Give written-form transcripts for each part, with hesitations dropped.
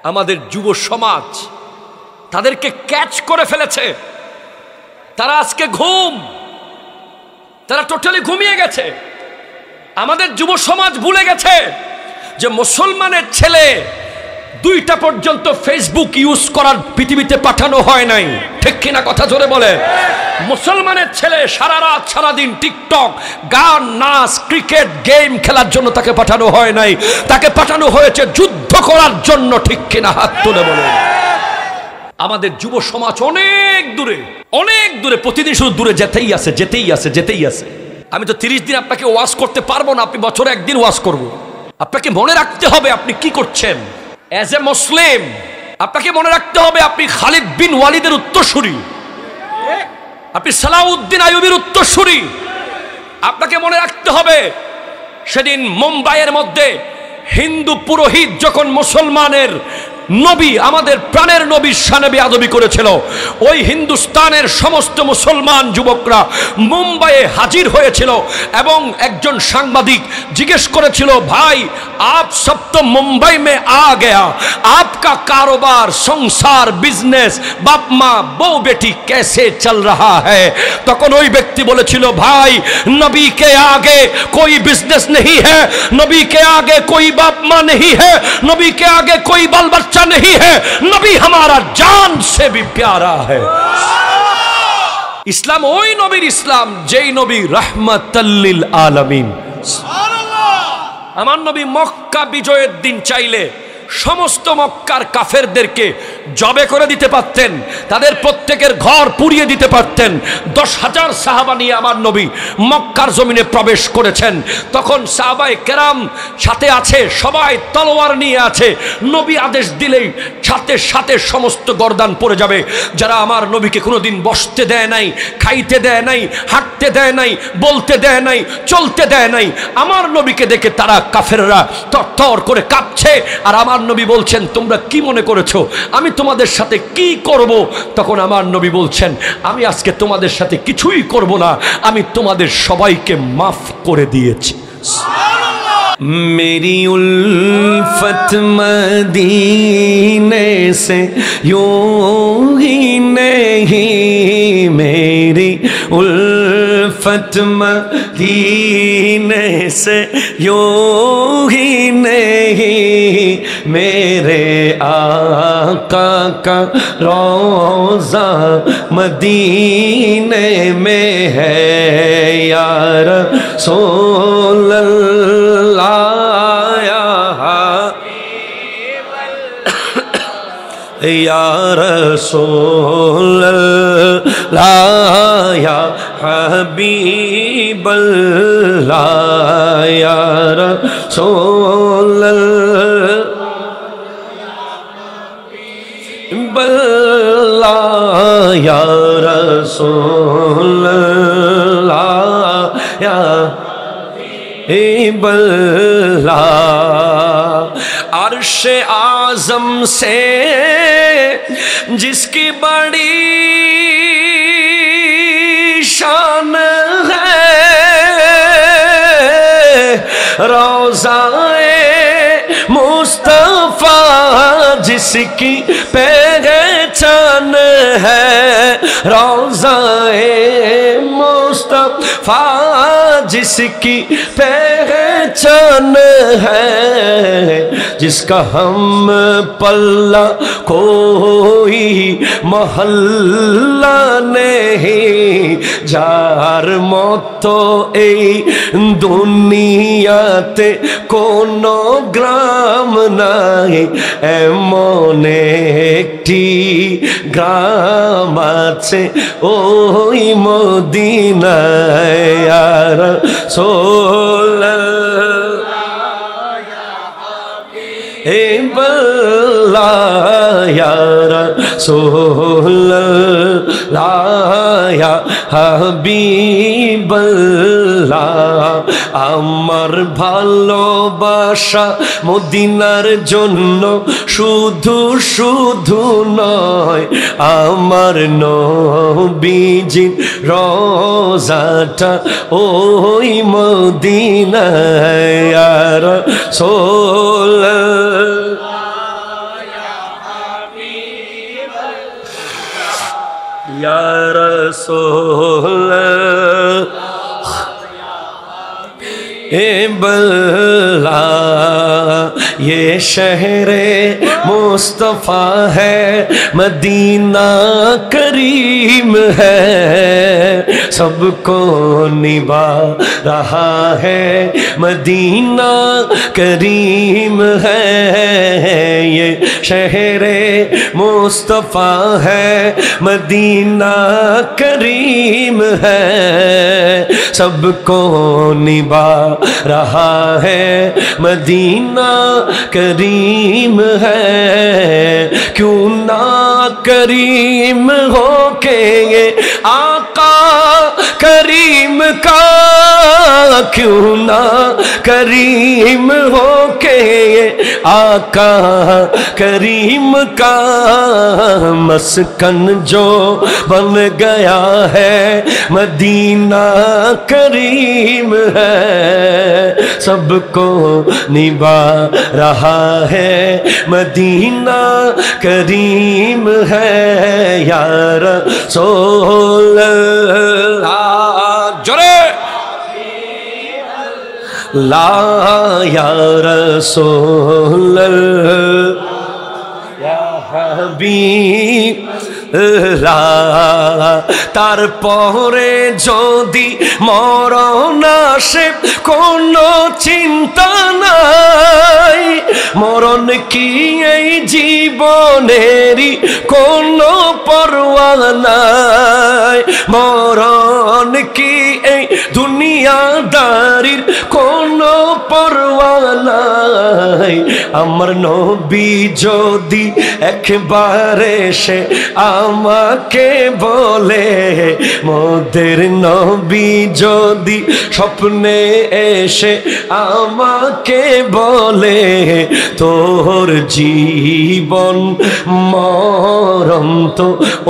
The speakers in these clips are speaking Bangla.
আমাদের যুব সমাজ তাদেরকে ক্যাচ করে ফেলেছে। তারা আজকে তারা টোটালি ঘুমিয়ে গেছে। আমাদের যুব সমাজ ভুলে গেছে যে মুসলমানের ছেলে 2টা পর্যন্ত ফেসবুক ইউজ করার পৃথিবীতে পাঠানো হয় নাই। ঠিক কিনা কথা জোরে বলে। মুসলমানের ছেলে সারা রাত সারাদিন টিকটক, গান, নাচ, ক্রিকেট, গেম খেলার জন্য তাকে পাঠানো হয় নাই। তাকে পাঠানো হয়েছে যুদ্ধ করার জন্য। ঠিক কিনা হাত তুলে বলে। আমাদের যুব সমাজ অনেক দূরে প্রতিদিন শুধু দূরে যেতেই আছে। আমি তো 30 দিন আপনাকে ওয়াজ করতে পারবো না, আপনি বছরে একদিন ওয়াজ করব। আপনাকে মনে রাখতে হবে আপনি কি করছেন। অ্যাজ এ মুসলিম আপনাকে মনে রাখতে হবে আপনি খালিদ বিন ওয়ালিদের উত্তরসূরি, আপনি সালাউদ্দিন আইয়ুবীর উত্তরসূরি। আপনাকে মনে রাখতে হবে সেদিন মুম্বাইয়ের মধ্যে হিন্দু পুরোহিত যখন মুসলমানের নবী, আমাদের প্রাণের নবীর শানে বেয়াদবি করেছিল, ওই হিন্দুস্তানের সমস্ত মুসলমান যুবকরা মুম্বাইয়ে হাজির হয়েছিল এবং একজন সাংবাদিক জিজ্ঞেস করেছিল, ভাই आप सब तो मुंबई में आ गया, आपका कारोबार, संसार, बिजनेस, बाप माँ, बहू बेटी कैसे चल रहा है। তখন ওই ব্যক্তি বলেছিল, ভাই नबी के आगे कोई बिजनेस नहीं है, नबी के आगे कोई बाप माँ नहीं है, नबी के आगे कोई बाल बच्चा नहीं है, नबी हमारा जान से भी प्यारा है। ইসলাম ওই নবীর ইসলাম যেই নবী রাহমাতাল লিল আলামিন। আমার নবী মক্কা বিজয়ের দিন চাইলে সমস্ত মক্কার কাফেরদেরকে জবে করে দিতে পারতেন, তাদের প্রত্যেকের ঘর পুড়িয়ে দিতে পারতেন। 10,000 সাহাবা নিয়ে আমার নবী মক্কার জমিনে প্রবেশ করেছেন। তখন সাহাবায়ে কেরাম সাথে আছে, সবাই তলোয়ার নিয়ে আছে। নবী আদেশ দিলেই সাথে সাথে সমস্ত গর্দান পড়ে যাবে। যারা আমার নবীকে কোনোদিন বসতে দেয় নাই, খাইতে দেয় নাই, হাঁটতে দেয় নাই, বলতে দেয় নাই, চলতে দেয় নাই, আমার নবীকে দেখে তারা কাফেররা তরতর করে কাঁপছে। আর আমার নবী বলছেন, তোমরা কি মনে করেছো আমি তোমাদের সাথে কি করব? তখন আমার নবী বলছেন, আমি আজকে তোমাদের সাথে কিছুই করব না, আমি তোমাদের সবাইকে মাফ করে দিয়েছি। मेरी उल्फत मदीने से यूं ही नहीं, मेरी उल्फत मदीने से यूं ही नहीं, मेरे आका का रोज़ा मदीने में है, या रसूल या रसूल अल्लाह या हबीब अल्लाह, या रसूल अल्लाह, या रसूल अल्लाह या हबीब अल्लाह। अर्शे आज़म से जिसकी बड़ी शान है, रोज़ाए मुस्तफ़ा जिसकी पहचान है, रोज़ाए मुस्तफ़ा जिसकी पहचान है, जिसका हम पल्ला कोई महल्ला नहीं, जार मतो এই দুনিয়াতে কোনো গ্রাম নাই, এমন একটি গ্রাম আছে ওই মদিনায়, ইয়া রাসূল या रसूल अल्लाह या हबीब अल्लाह। আমার ভালোবাসা মদিনার জন্য শুধু শুধু নয়, আমার নবীজির রোজাটা ওই মদিনায়, ইয়া রাসূল या रसूल बल्ला ये शहरे मुस्तफ़ा है, मदीना करीम है, सबको निभा रहा है, मदीना करीम है। ये शहरे मुस्तफ़ा है, मदीना करीम है, सबको निभा रहा है, मदीना करीम है। क्यों ना करीम हो के ये आका करीम का, क्यों ना करीम हो के ये आका करीम का, मस्कन जो बन गया है, मदीना करीम है, सबको निभा रहा है, मदीना करीम है। या रसूल जोरे ला, या रसूल या हबीब তারপরে যদি মরণ আসে কোনো চিন্তা নাই, মরণ কি এই জীবনেরই কোনো পরোয়া নাই, মরণ কি এই দুনিয়াদারির কোনো পরোয়া নাই। আমার নবী যদি একবারে সে আমাকে বলে, মোদের নবী যদি স্বপ্নে এসে আমাকে বলে, তোর জীবন মরণ তো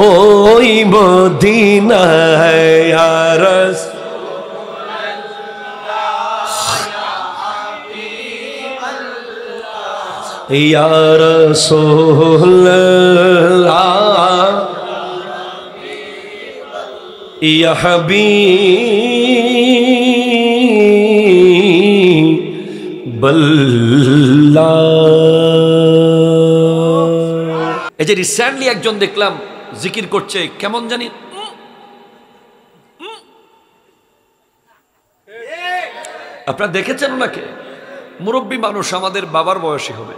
ওই মদিনায়। ইয়া রাসূল या रसूल या हबीबल्लाह। এই যে রিসেন্টলি একজন দেখলাম জিকির করছে, কেমন জানি আপনারা দেখেছেন ওনাকে? মুরব্বী মানুষ, আমাদের বাবার বয়সী হবে।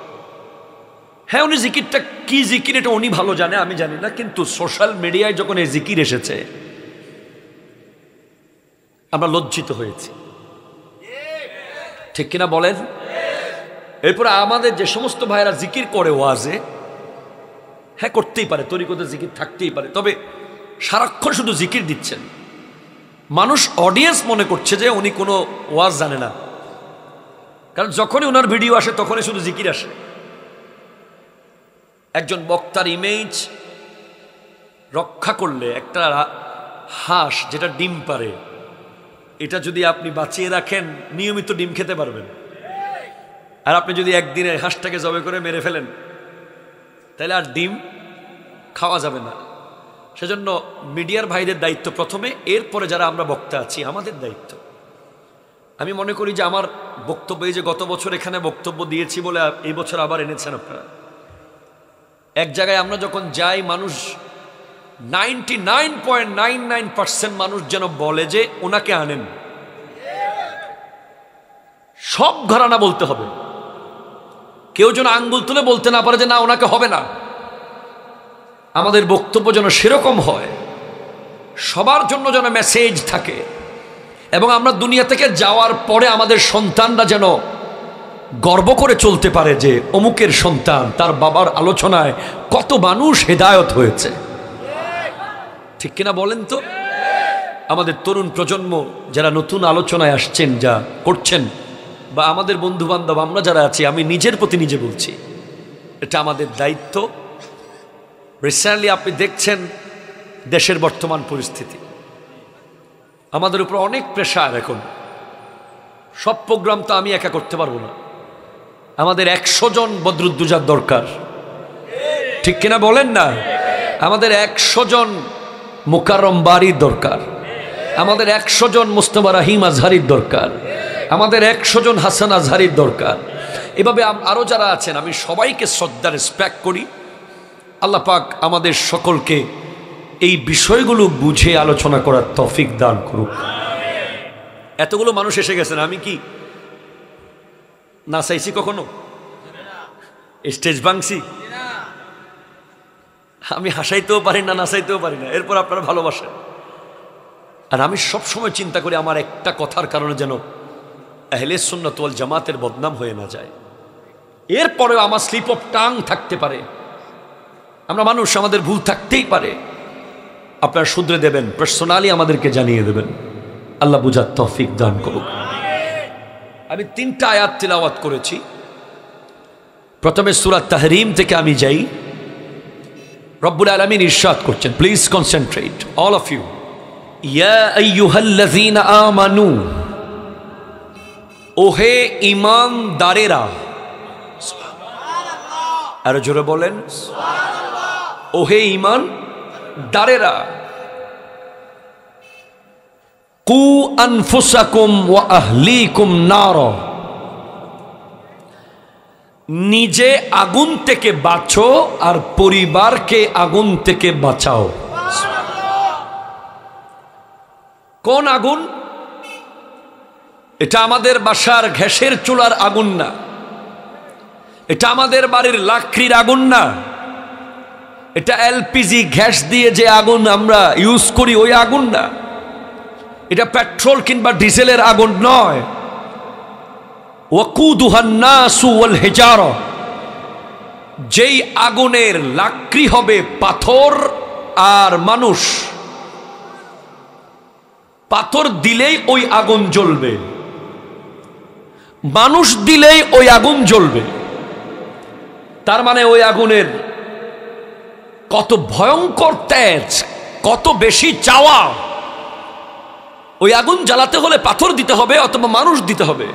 হ্যাঁ, উনি জিকিরটা কি জিকির এটা উনি ভালো জানে, আমি জানি না, কিন্তু সোশ্যাল মিডিয়ায় যখন এই জিকির এসেছে আমরা লজ্জিত হয়েছি, ঠিক কিনা বলেন? এরপরে আমাদের যে সমস্ত ভাইরা জিকির করে ওয়াজে, হ্যাঁ করতেই পারে, তরিকতে জিকির থাকতেই পারে, তবে সারাক্ষণ শুধু জিকির দিচ্ছেন, মানুষ অডিয়েন্স মনে করছে যে উনি কোনো ওয়াজ জানে না, কারণ যখনই ওনার ভিডিও আসে তখনই শুধু জিকির আসে। একজন বক্তার ইমেজ রক্ষা করলে, একটা হাঁস যেটা ডিম পারে, এটা যদি আপনি বাঁচিয়ে রাখেন নিয়মিত ডিম খেতে পারবেন। আর আপনি যদি একদিনে হাঁসটাকে জবে করে মেরে ফেলেন তাহলে আর ডিম খাওয়া যাবে না। সেজন্য মিডিয়ার ভাইদের দায়িত্ব প্রথমে, এরপরে যারা আমরা বক্তা আছি আমাদের দায়িত্ব। আমি মনে করি যে আমার বক্তব্য, এই যে গত বছর এখানে বক্তব্য দিয়েছি বলে এই বছর আবার এনেছেন আপনারা, এক জায়গায় আমরা যখন যাই মানুষ 99.99% মানুষ যেন বলে যে ওনাকে আনেন। সব ঘরানা বলতে হবে, কেউ যেন আঙ্গুল তুলে বলতে না পারে যে না ওনাকে হবে না। আমাদের বক্তব্য যেন সেরকম হয়, সবার জন্য যেন মেসেজ থাকে, এবং আমরা দুনিয়া থেকে যাওয়ার পরে আমাদের সন্তানরা যেন গর্ব করে চলতে পারে যে অমুকের সন্তান, তার বাবার আলোচনায় কত মানুষ হেদায়েত হয়েছে, ঠিক কিনা বলেন তো? আমাদের তরুণ প্রজন্ম যারা নতুন আলোচনায় আসছেন, যা করছেন, বা আমাদের বন্ধু বান্ধব আমরা যারা আছি, আমি নিজের প্রতি নিজে বলছি, এটা আমাদের দায়িত্ব। রিসেন্টলি আপনি দেখছেন দেশের বর্তমান পরিস্থিতি, আমাদের উপর অনেক প্রেশার। এখন সব প্রোগ্রাম তো আমি একা করতে পারবো না, আমাদের 100 জন বদরুদ্দুজার দরকার, ঠিক কিনা বলেন না? আমাদের 100 জন মুকাররম বাড়ির দরকার, আমাদের 100 জন মুস্তাফা রহিম আজহারির দরকার, আমাদের 100 জন হাসান আজহারির দরকার। এভাবে আরও যারা আছেন আমি সবাইকে শ্রদ্ধা রেসপেক্ট করি। আল্লাহ পাক আমাদের সকলকে এই বিষয়গুলো বুঝে আলোচনা করার তৌফিক দান করুক। এতগুলো মানুষ এসে গেছেন, আমি কি নাচাইছি কখনো? স্টেজ ভাঙছি? আমি হাসাইতেও পারি না, নাচাইতেও পারি না, এরপর আপনারা ভালোবাসেন। আর আমি সবসময় চিন্তা করি আমার একটা কথার কারণে যেন আহলে সুন্নাত ওয়াল জামাতের বদনাম হয়ে না যায়। এরপরেও আমার স্লিপ অফ টাং থাকতে পারে, আমরা মানুষ, আমাদের ভুল থাকতেই পারে। আপনারা শুধরে দেবেন, পার্সোনালি আমাদেরকে জানিয়ে দেবেন। আল্লাহ বুঝার তৌফিক দান করুক। আমি 3টা আয়াত তিলাওয়াত করেছি। প্রথমে সূরা তাহরিম থেকে আমি যাই। রব্বুল আলামিন ইরশাদ করছেন, please concentrate all of you. ইয়া আইয়ুহাল্লাযীনা আমানু, ওহে ঈমানদারেরা। আর জোরে বলেন সুবহানাল্লাহ। ওহে ঈমানদারেরা, কু আনফুসাকুম ওয়া আহলিকুম নার, নিজে আগুন থেকে বাঁচো আর পরিবারকে আগুন থেকে বাঁচাও। কোন আগুন? এটা আমাদের বাসার গ্যাসের চুলার আগুন না, এটা আমাদের বাড়ির লাকড়ির আগুন না, এটা এলপিজি গ্যাস দিয়ে যে আগুন আমরা ইউজ করি ওই আগুন না, এটা পেট্রোল কিংবা ডিজেলের আগুন নয়। ওয়াকুদুহান নাসু ওয়াল হিজারা, যেই আগুনের লাকড়ি হবে পাথর আর মানুষ। পাথর দিলেই ওই আগুন জ্বলবে, মানুষ দিলেই ওই আগুন জ্বলবে। তার মানে ওই আগুনের কত ভয়ঙ্কর তেজ, কত বেশি চাওয়া। ওই আগুন জ্বালাতে হলে পাথর দিতে হবে অথবা মানুষ দিতে হবে।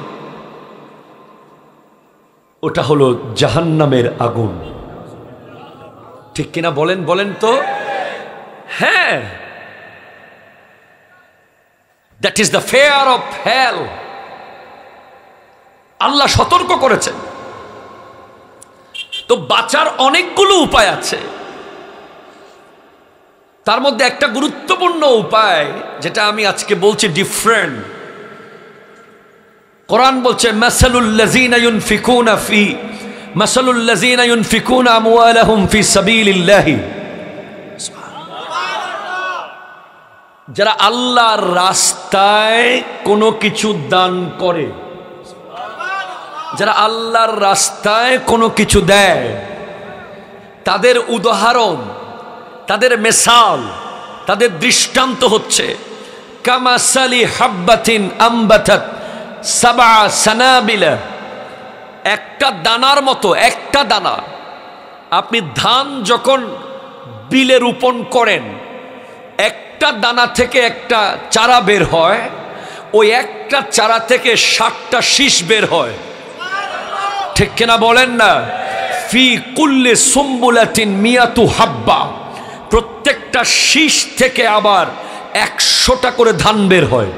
ওটা হলো জাহান্নামের আগুন। ঠিক কিনা বলেন? বলেন তো। হ্যাঁ, that is the fire of hell. Allah সতর্ক করেছেন। তো বাঁচার অনেকগুলো উপায় আছে, তার মধ্যে একটা গুরুত্বপূর্ণ উপায় যেটা আমি আজকে বলছি ডিফারেন্ট। কোরআন বলছে মাসালুল্লাযীনা ইউনফিকুনা আমওয়ালাহুম ফি সাবিলিল্লাহি, যারা আল্লাহর রাস্তায় কোনো কিছু দান করে, যারা আল্লাহর রাস্তায় কোনো কিছু দেয়, তাদের উদাহরণ, তাদের মিসাল, তাদের দৃষ্টান্ত হচ্ছে কামাসালি হাব্বাতিন আম্বাতাত সাবআ সানাবিলা, একটা দানার মতো। একটা দানা, আপনি ধান যখন বিলে রোপণ করেন, একটা দানা থেকে একটা চারা বের হয়, ওই একটা চারা থেকে 60টা শীষ বের হয়। ঠিক কিনা বলেন না? ফি কুল্লি সুম্বুলাতিন মিয়াতু হাব্বা, প্রত্যেকটা শীষ থেকে আবার 100টা করে ধান বের হয়।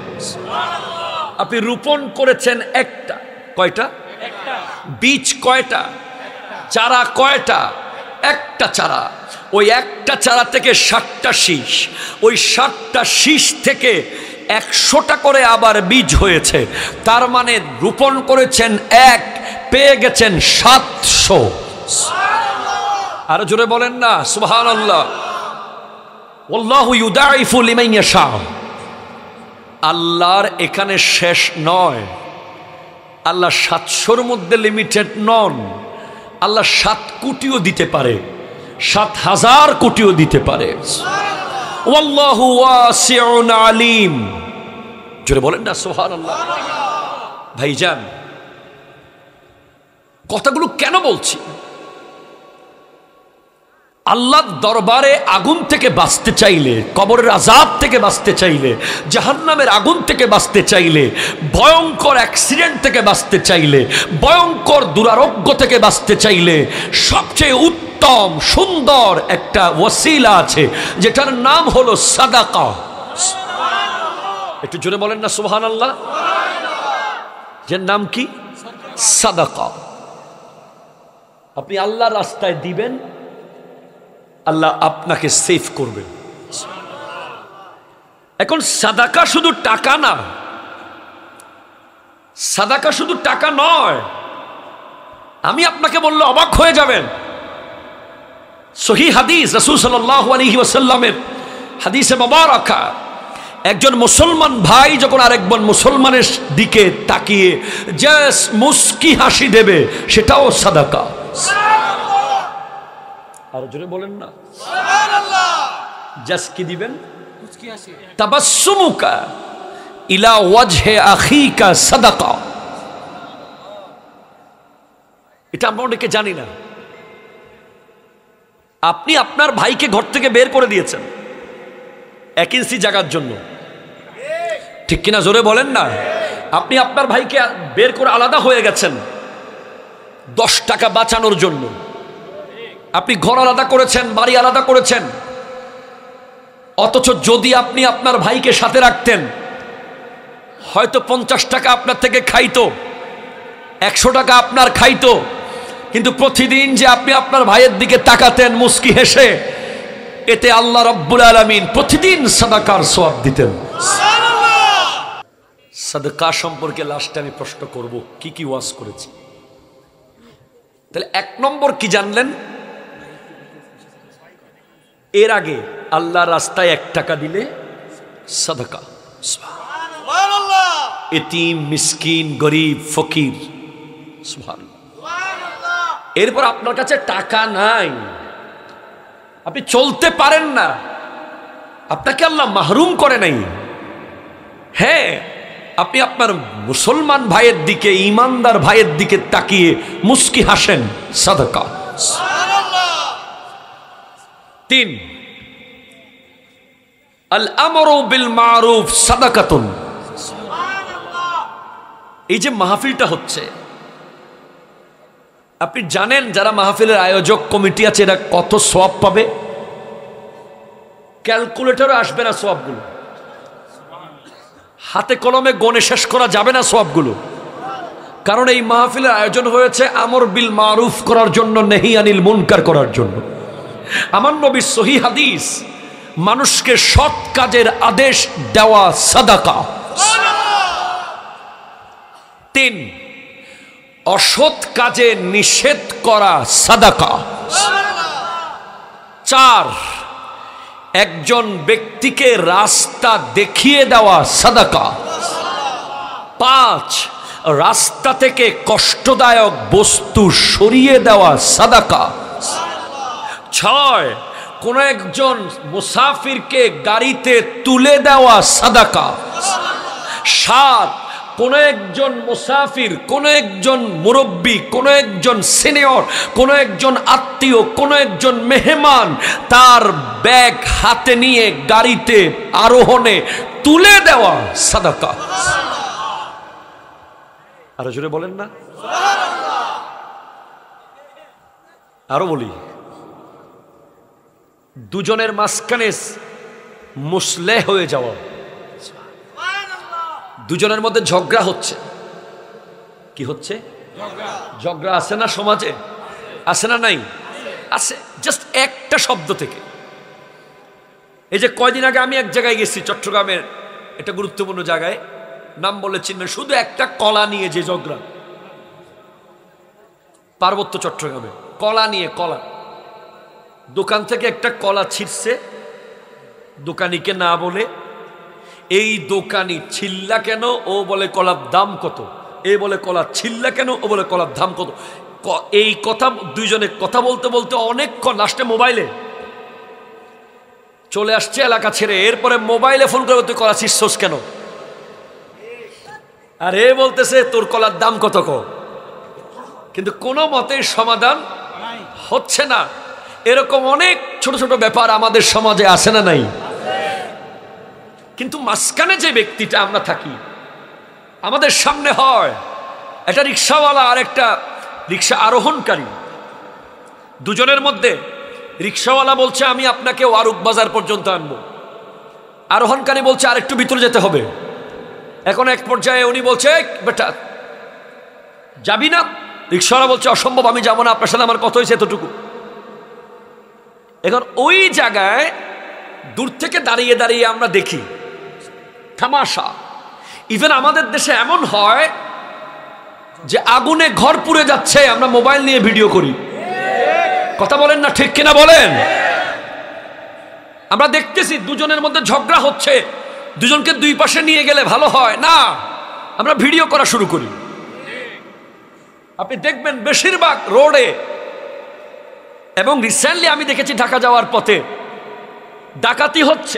আপনি রোপণ করেছেন একটা, কয়টা? বীজ কয়টা? চারা কয়টা? একটা চারা। ওই একটা চারা থেকে 60টা শীষ, ওই 60টা শীষ থেকে 100টা করে আবার বীজ হয়েছে। তার মানে রোপণ করেছেন 1, পেয়ে গেছেন 700। আরো জোরে বলেন না সুবহানাল্লাহ। ওয়াল্লাহু ইউদাইফু লিমান ইয়াশা। আল্লাহর এখানে শেষ নয়। আল্লাহ 700-র মধ্যে লিমিটেড নন। আল্লাহ 7 কোটিও দিতে পারে, 7,000 কোটিও দিতে পারে। ওয়াল্লাহু ওয়াসিউন আলিম। জোরে বলেন না সুবহানাল্লাহ। ভাইজান, কথাগুলো কেন বলছি? আল্লাহর দরবারে আগুন থেকে বাঁচতে চাইলে, কবরের আযাব থেকে বাঁচতে চাইলে, জাহান্নামের আগুন থেকে বাঁচতে চাইলে, ভয়ঙ্কর অ্যাক্সিডেন্ট থেকে বাঁচতে চাইলে, ভয়ঙ্কর দুরারোগ্য থেকে বাঁচতে চাইলে সবচেয়ে উত্তম সুন্দর একটা ওসিলা আছে, যেটার নাম হলো সাদাকা। একটু জোরে বলেন না সুবহানাল্লাহ। যে নাম কি? সাদাকা। আপনি আল্লাহর রাস্তায় দিবেন, আল্লাহ আপনাকে সেভ করবেন। এখন সাদাকা শুধু টাকা না, সাদাকা শুধু টাকা নয়। আমি আপনাকে বললে অবাক হয়ে যাবেন। সহিহ হাদিস, রাসূল সাল্লাল্লাহু আলাইহি ওয়াসাল্লামের হাদিসে মুবারাকা, একজন মুসলমান ভাই যখন আরেকজন মুসলমানের দিকে তাকিয়ে জাস্ট মুস্কি হাসি দেবে, সেটাও সাদাকা। আর জোরে বলেন না সুবহানাল্লাহ। জাস্ট কি দিবেন? মুস্কি হাসি। তাবাসসুমুকা ইলা ওয়াজহি আখিকা সাদাকা। এটা আমরা অনেকে জানি না। আপনি আপনার ভাইকে ঘর থেকে বের করে দিয়েছেন 1 ইঞ্চি জায়গার জন্য, ঠিক কিনা? জোরে বলেন না। আপনি আপনার ভাইকে বের করে আলাদা হয়ে গেছেন 10 টাকা বাঁচানোর জন্য। আপনি ঘর আলাদা করেছেন, বাড়ি আলাদা করেছেন, অথচ যদি আপনি আপনার ভাইকে সাথে রাখতেন, হয়তো 50 টাকা আপনার থেকে খাইতো, 100 টাকা আপনার খাইতো, কিন্তু প্রতিদিন যে আপনি আপনার ভাইয়ের দিকে তাকাতেন মুস্কি হেসে, এতে আল্লাহ রাব্বুল আলামিন প্রতিদিন সাদাকার সওয়াব দিতেন। সাদাকা সম্পর্কে লাস্টে আমি প্রশ্ন করব, কি কি ওয়াজ করেছি। তাহলে 1 নম্বর কি জানলেন? এর আগে আল্লাহর রাস্তায় 1 টাকা দিলে সাদাকা। সুবহানাল্লাহ। এতিম, মিসকিন, গরিব, ফকির। সুবহানাল্লাহ। এরপর আপনার কাছে টাকা নাই, আপনি চলতে পারেন না, আপনাকে আল্লাহ মাহরুম করে নাই। হ্যাঁ, আপনি আপনার মুসলমান ভাইয়ের দিকে, ইমানদার ভাইয়ের দিকে তাকিয়ে মুস্কি হাসেন, সাদাকা। 3, আল আমরু বিল মারুফ সাদাকাতুন। এই যে মাহফিলটা হচ্ছে, আপনি জানেন যারা মাহফিলের আয়োজক কমিটি আছে এরা কত সওয়াব পাবে? ক্যালকুলেটরও আসবে না সওয়াবগুলো, হাতে কলমে গণে শেষ করা যাবে না সওয়াবগুলো। কারণ এই মাহফিলের আয়োজন হয়েছে আমর বিল মারুফ করার জন্য, নেহি আনিল মুনকার করার জন্য। আমার নবীর সহিহ হাদিস, মানুষকে সৎ কাজের আদেশ দেওয়া সাদাকা। 3, অসৎ কাজে নিষেধ করা সাদাকা। 4, একজন ব্যক্তিকে রাস্তা দেখিয়ে দেওয়া সাদাকা। 5, রাস্তা থেকে কষ্টদায়ক বস্তু সরিয়ে দেওয়া সাদাকা। 6, কোন একজন মুসাফিরকে গাড়িতে তুলে দেওয়া সাদাকা। 7, কোন একজন মুসাফির, কোন একজন মুরব্বী, কোন একজন সিনিয়র, কোন একজন আত্মীয়, কোন একজন মেহমান তার ব্যাগ হাতে নিয়ে গাড়িতে আরোহণে তুলে দেওয়া সাদাকা। আরো জোরে বলেন না সুবহানাল্লাহ। আরো বলি, দুজনের মাঝখানে মুসলেহ হয়ে যাওয়া। দুজনের মধ্যে ঝগড়া হচ্ছে, কি হচ্ছে? ঝগড়া আছে না সমাজে? আছে না নাই? আছে। জাস্ট একটা শব্দ থেকে। এই যে কয়দিন আগে আমি এক জায়গায় গেছি, চট্টগ্রামের একটা গুরুত্বপূর্ণ জায়গায়, নাম বলে চিনবেন, শুধু একটা কলা নিয়ে যে ঝগড়া, পার্বত্য চট্টগ্রামে কলা নিয়ে। কলা দোকান থেকে একটা কলা ছিঁড়ছে, দোকানিকে না বলে, এই দোকানি ছিল্লা কেন, ও বলে কলার দাম কত, এ বলে কলা ছিল্লা কেন, ও বলে কলার দাম কত। এই কথা দুইজনে কথা বলতে বলতে অনেকক্ষণ, লাস্টে মোবাইলে চলে আসছে এলাকা ছেড়ে। এরপরে মোবাইলে ফোন করে, তুই কলা ছিঁড়ছস কেন? আর এ বলতেছে তোর কলার দাম কত ক। কিন্তু কোনো মতেই সমাধান হচ্ছে না। এরকম অনেক ছোট ছোট ব্যাপার আমাদের সমাজে আছে না নাই? কিন্তু মাঝখানে যে ব্যক্তিটা আমরা থাকি, আমাদের সামনে হয় একটা রিক্সাওয়ালা আর একটা রিক্সা আরোহণকারী, দুজনের মধ্যে রিক্সাওয়ালা বলছে আমি আপনাকে ওয়ারুক বাজার পর্যন্ত আনবো, আরোহণকারী বলছে আর একটু ভিতরে যেতে হবে। এখন এক পর্যায়ে উনি বলছে বেটা যাবি না? রিক্সাওয়ালা বলছে অসম্ভব, আমি যাবো না, আপনার সাথে আমার কথা হয়েছে এতটুকু। এখন ওই জায়গায় দূর থেকে দাঁড়িয়ে দাঁড়িয়ে আমরা দেখি তামাশা। ইভেন আমাদের দেশে এমন হয় যে আগুনে ঘর পুড়ে যাচ্ছে, আমরা মোবাইল নিয়ে ভিডিও করি। কথা বলেন না, ঠিক কিনা বলেন? আমরা দেখতেছি দুজনের মধ্যে ঝগড়া হচ্ছে, দুজনকে দুই পাশে নিয়ে গেলে ভালো হয় না, আমরা ভিডিও করা শুরু করি। আপনি দেখবেন বেশিরভাগ রোডে, এবং রিসেন্টলি আমি দেখেছি ঢাকা যাওয়ার পথে ডাকাতি হচ্ছে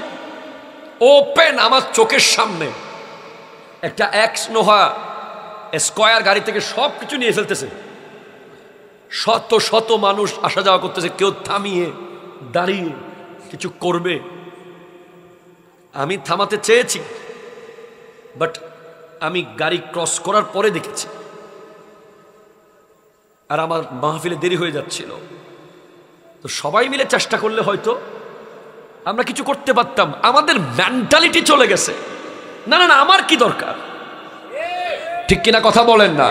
ওপেন আমার চোখের সামনে। একটা এক্স নোহা স্কয়ার গাড়ি থেকে সব কিছু নিয়ে ফেলতেছে, শত শত মানুষ আসা যাওয়া করতেছে, কেউ থামিয়ে দাঁড়িয়ে কিছু করবে। আমি থামাতে চেয়েছি, বাট আমি গাড়ি ক্রস করার পরে দেখেছি, আর আমার মাহফিলে দেরি হয়ে যাচ্ছিল। তো সবাই মিলে চেষ্টা করলে হয়তো আমরা কিছু করতে পারতাম। আমাদের মেন্টালিটি চলে গেছে, না না না আমার কি দরকার, ঠিক কিনা কথা বলেন না?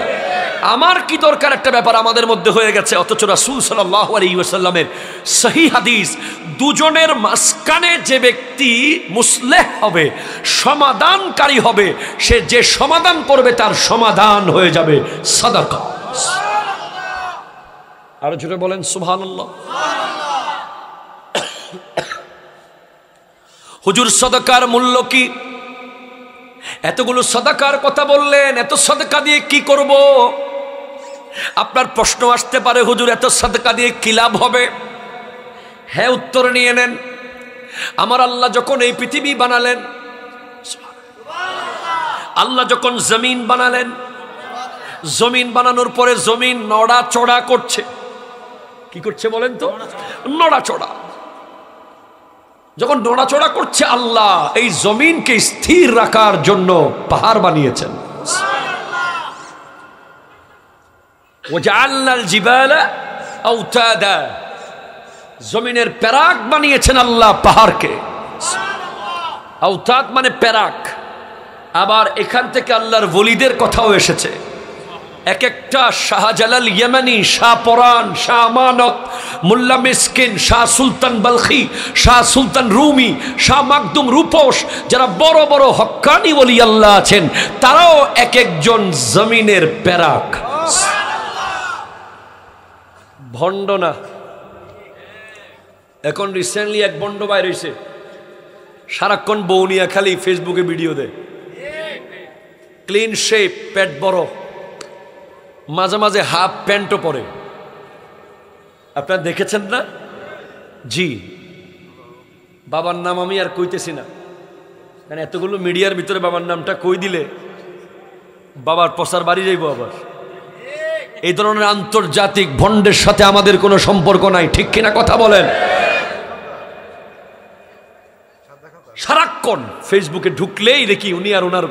আমার কি দরকার একটা ব্যাপার আমাদের মধ্যে হয়ে গেছে। অথচ রাসূল সাল্লাল্লাহু আলাইহি ওয়াসাল্লামের সহিহ হাদিস, দুজনের মাঝখানে যে ব্যক্তি মুসলিহ হবে, সমাধানকারী হবে, সে যে সমাধান করবে তার সমাধান হয়ে যাবে সাদাকা। আরো জোরে বলেন সুবহানাল্লাহ। হুজুর সাদাকার মূল্য কি? এতগুলো সাদাকার কথা বললেন, এত সাদাকা দিয়ে কি করব? আপনার প্রশ্ন আসতে পারে হুজুর এত সাদাকা দিয়ে কি লাভ হবে? হ্যাঁ, উত্তর নিয়ে নেন। আমার আল্লাহ যখন এই পৃথিবী বানালেন, আল্লাহ যখন জমিন বানালেন, জমিন বানানোর পরে জমিন নড়াচড়া করছে। কি করছে বলেন তো? নড়াচড়া। যখন নড়াচড়া করছে, আল্লাহ এই জমিনকে স্থির রাখার জন্য পাহাড় বানিয়েছেন। ওয়াজআলনাল জিবালা আওতাদা, জমিনের প্যারাক বানিয়েছেন আল্লাহ পাহাড়কে। আওতাদ মানে প্যারাক। আবার এখান থেকে আল্লাহর ওলিদের কথাও এসেছে। এক একটা শাহজালাল ইয়েমানি, শাহ পরান, শাহ আমানত, মোল্লা মিসকিন, শাহ সুলতান বালখি, শাহ সুলতান রুমি, শাহ মাকদুম রূপস, যারা বড় বড় হক্কানি ওলি আল্লাহ আছেন, তারাও এক একজন জমিনের প্যারাক। ভণ্ড না। এখন রিসেন্টলি এক ভণ্ড বাইর হয়েছে, সারাক্ষণ বৌনিয়া খালি ফেসবুকে ভিডিও দেয়, ক্লিন শেপ, পেট বড়, মাঝে মাঝে হাফ প্যান্টও পরে। আপনারা দেখেছেন না? জি। বাবার নাম আমি আর কইতেছি না, কারণ এতগুলো মিডিয়ার ভিতরে বাবার নামটা কই দিলে বাবার প্রচার বাড়ি যাইব। আবার এই ধরনের আন্তর্জাতিক ভণ্ডের সাথে আমাদের কোনো সম্পর্ক নাই, ঠিক কিনা কথা বলেন? সারাক্ষণ ফেসবুকে ঢুকলেই দেখি উনি আর ওনার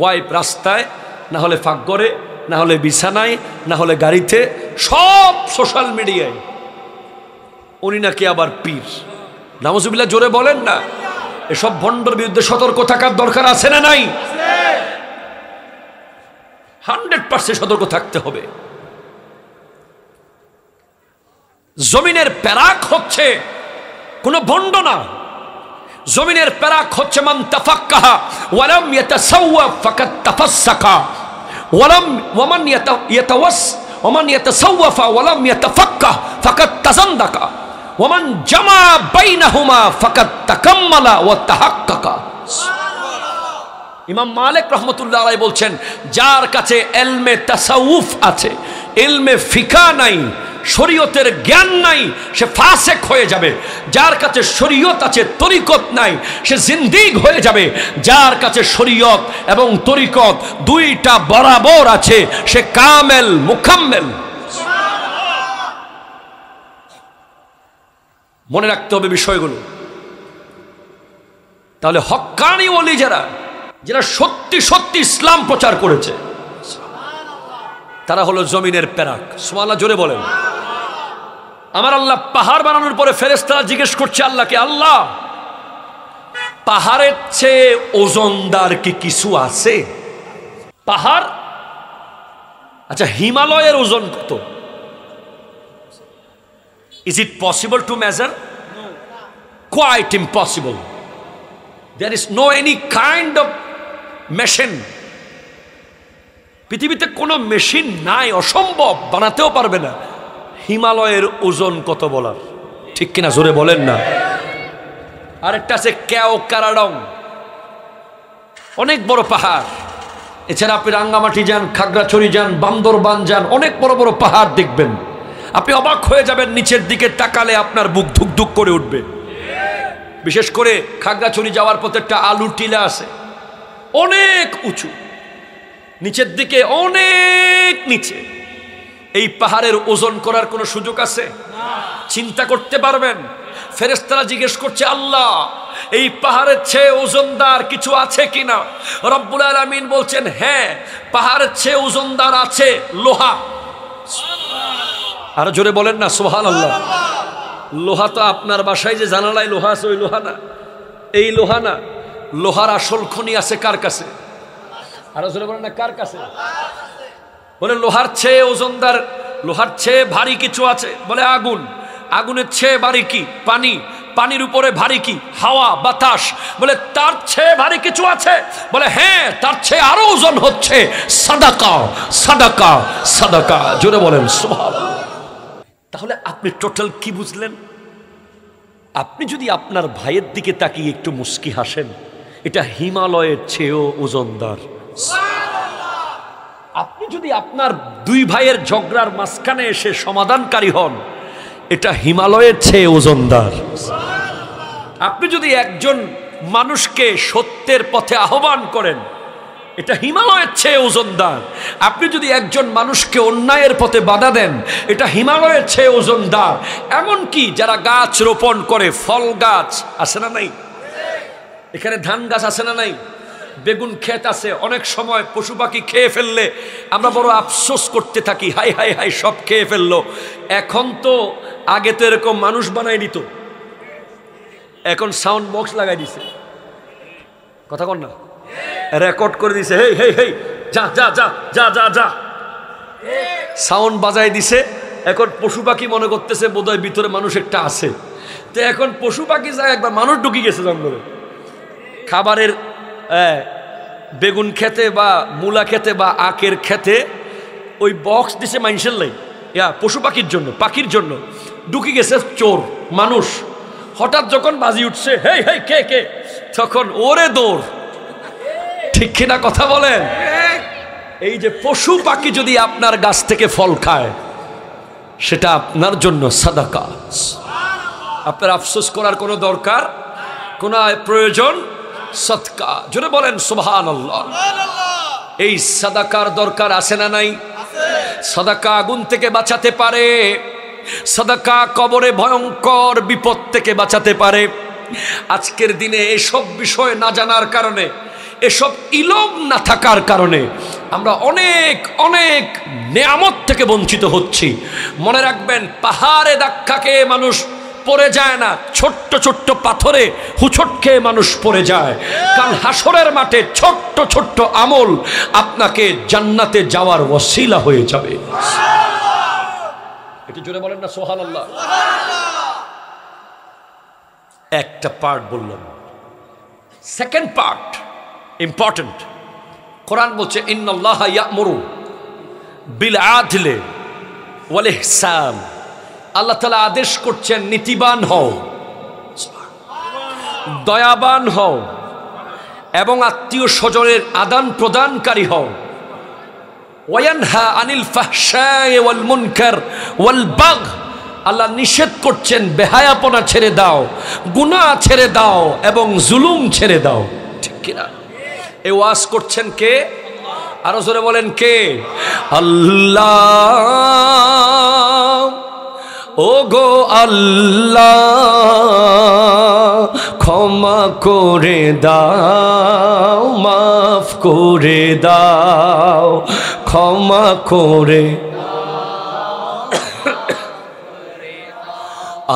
ওয়াইফ রাস্তায়, না হলে ফাঁকঘরে, না হলে বিছানায়, না হলে গাড়িতে, সব সোশ্যাল মিডিয়ায়। উনি নাকি আবার পীর। নাউজুবিল্লাহ, জোরে বলেন না। এসব ভণ্ডর বিরুদ্ধে সতর্ক থাকার দরকার আছে না নাই? 100% সতর্ক থাকতে হবে। জমিনের প্যারাক হচ্ছে কোন ভণ্ড না। জমিনের প্যারাক হচ্ছে মান তাফাক্কাহা ওয়ালাম ইয়াতাসাওয়াফ ফাকাদ তাফাসসাকা ওয়ামান ইয়াতাসাওয়াফা ওয়ালাম ইয়াতাফাক্কাহ ফাকাদ তাযান্দাকা ওয়ামান জামা বাইনাহুমা ফাকাদ তাকাম্মালা ওয়া তাহাক্কাকা। ইমাম মালিক রহমতুল্লাহ আলাইহি বলছেন, যার কাছে ইলমে তাসাউফ আছে, ইলমে ফিকা নাই, শরীয়তের জ্ঞান নাই, সে ফাসেক হয়ে যাবে। যার কাছে শরীয়ত আছে, তরিকত নাই, সে জিন্দিক হয়ে যাবে। যার কাছে শরীয়ত এবং তরিকত দুইটা বরাবর আছে, সে কামেল মুকাম্মেল। মনে রাখতে হবে বিষয়গুলো। তাহলে হক্কানি ওলি যারা সত্যি সত্যি ইসলাম প্রচার করেছে, তারা হলো জমিনের পেরাক। সুবহানাল্লাহ জোরে বলেন। আমার আল্লাহ পাহাড় বানানোর পরে ফেরেশতারা জিজ্ঞেস করছে আল্লাহকে, আল্লাহ পাহাড়ের চেয়ে ওজনদার কি কিছু আছে? পাহাড়, আচ্ছা হিমালয়ের ওজন কত? Is it possible to measure? No. Quite impossible. There is no any kind of machine. পৃথিবীতে কোনো মেশিন নাই, অসম্ভব, বানাতেও পারবে না হিমালয়ের ওজন কত বলার, ঠিক কিনা জোরে বলেন না। আরেকটা আছে কেও কারাডং, অনেক বড় পাহাড়। এছাড়া আপনি রাঙ্গামাটি যান, খাগড়াছড়ি যান, বান্দরবান যান, অনেক বড় বড় পাহাড় দেখবেন, আপনি অবাক হয়ে যাবেন, নিচের দিকে তাকালে আপনার বুক ধুক ধুক করে উঠবে। বিশেষ করে খাগড়াছড়ি যাওয়ার পথে একটা আলুর টিলা আছে, অনেক উঁচু, নিচের দিকে অনেক নিচে। এই পাহাড়ের ওজন করার কোনো সুযোগ আছে? চিন্তা করতে পারবেন? ফেরেশতারা জিজ্ঞেস করছে আল্লাহ এই পাহাড়ের চেয়ে ওজনদার কিছু আছে কিনা? রব্বুল আলামিন বলছেন হ্যাঁ, পাহাড়ের চেয়ে ওজনদার আছে লোহা। আরো জোরে বলেন না সুবহানাল্লাহ। লোহা তো আপনার বাসায় যে জানালায় লোহা আছে, ওই লোহা না, এই লোহা না। লোহার আসল খনি আছে কার কাছে? আরো জোরে বলেন না, কার কাছে? বলে লোহার চেয়ে ওজনদার, লোহার চেয়ে ভারী কিছু আছে। বলে আগুন। আগুনের চেয়ে ভারী কি? পানি। পানির উপরে ভারী কি? হাওয়া, বাতাস। বলে তার চেয়ে ভারী কিছু আছে? বলে হ্যাঁ, তার চেয়ে আরো ওজন হচ্ছে সাদাকা, সাদাকা, সাদাকা। জোরে বলেন সুবহানাল্লাহ। তাহলে আপনি টোটাল কি বুঝলেন? আপনি যদি আপনার ভাইয়ের দিকে তাকিয়ে একটু মুস্কি হাসেন, এটা হিমালয়ের চেয়েও ওজনদার। আপনি যদি আপনার দুই ভাইয়ের ঝগড়ার মাঝখানে এসে সমাধানকারী হন, এটা হিমালয়ের চেয়ে ওজনদার। আপনি যদি একজন মানুষকে সত্যের পথে আহ্বান করেন, এটা হিমালয়ের চেয়ে ওজনদার। আপনি যদি একজন মানুষকে অন্যায়ের পথে বাধা দেন, এটা হিমালয়ের চেয়ে ওজনদার। এমনকি যারা গাছ রোপণ করে, ফল গাছ আছে না নাই? এখানে ধান গাছ আছে না নাই? বেগুন ক্ষেত আছে। অনেক সময় পশু পাখি খেয়ে ফেললে আমরা বড় আফসোস করতে থাকি, হাই হাই হাই সব খেয়ে ফেললো। এখন তো, আগে তো এরকম মানুষ বানাই দিত, এখন সাউন্ড বক্স লাগাই দিছে, কথা কন না, রেকর্ড করে দিছে, হেই হেই হেই যা যা যা যা যা যা, সাউন্ড বাজাই দিছে। এখন পশু পাখি মনে করতেছে বোধহয় ভিতরে মানুষ একটা আছে। তো এখন পশু পাখি যায়, একবার মানুষ ঢুকি গেছে জঙ্গলে। খাবারের বেগুন খেতে বা মূলা খেতে বা আখের খেতে ওই বক্স দিছে মানুষের লাই, পশু পাখির জন্য, পাখির জন্য। ঢুকি গেছে চোর মানুষ। হঠাৎ যখন বাজি উঠছে, হেই হেই কে কে, তখন ওরে দৌড়, ঠিক কিনা কথা বলেন? এই যে পশু পাখি যদি আপনার গাছ থেকে ফল খায়, সেটা আপনার জন্য সাদাকা। আপনার আফসোস করার কোনো দরকার, কোনো প্রয়োজন, সদকা। জোরে বলেন সুবহানাল্লাহ। এই সাদাকার দরকার আছে না নাই? সাদাকা আগুন থেকে বাঁচাতে পারে, সাদাকা কবরে ভয়ঙ্কর বিপদ থেকে বাঁচাতে পারে। আজকের দিনে এসব বিষয় না জানার কারণে, এসব ইলম না থাকার কারণে আমরা অনেক অনেক নেয়ামত থেকে বঞ্চিত হচ্ছি। মনে রাখবেন, পাহাড়ে ধাক্কা খেয়ে মানুষ পড়ে যায় না, ছোট্ট ছোট্ট পাথরে হুচট খেয়ে মানুষ পড়ে যায়। কাল হাসরের মাঠে ছোট্ট ছোট্ট আমল আপনাকে জান্নাতে যাওয়ার ওসিলা হয়ে যাবে। একটু জোরে বলেন না সুবহানাল্লাহ। একটা পার্ট বললাম, সেকেন্ড পার্ট ইম্পর্টেন্ট। কোরআন বলছে ইন্নাল্লাহা ইয়া'মুরু বিল আদলি ওয়াল ইহসান। আল্লাহ তাআলা আদেশ করছেন নীতিবান হও, দয়াবান হও এবং আত্মীয় স্বজনের আদান প্রদানকারী হও। ওয়ায়ানহা আনিল ফাহশাই ওয়াল মুনকার ওয়াল বাগ। আল্লাহ নিষেধ করছেন বেহায়াপনা ছেড়ে দাও, গুনাহ ছেড়ে দাও এবং জুলুম ছেড়ে দাও, ঠিক কিনা? এই ওয়াজ করছেন কে? আরো জোরে বলেন কে? আল্লাহ। ও গো আল্লাহ, করে দাও, মাফ করে দাও, ক্ষমা করে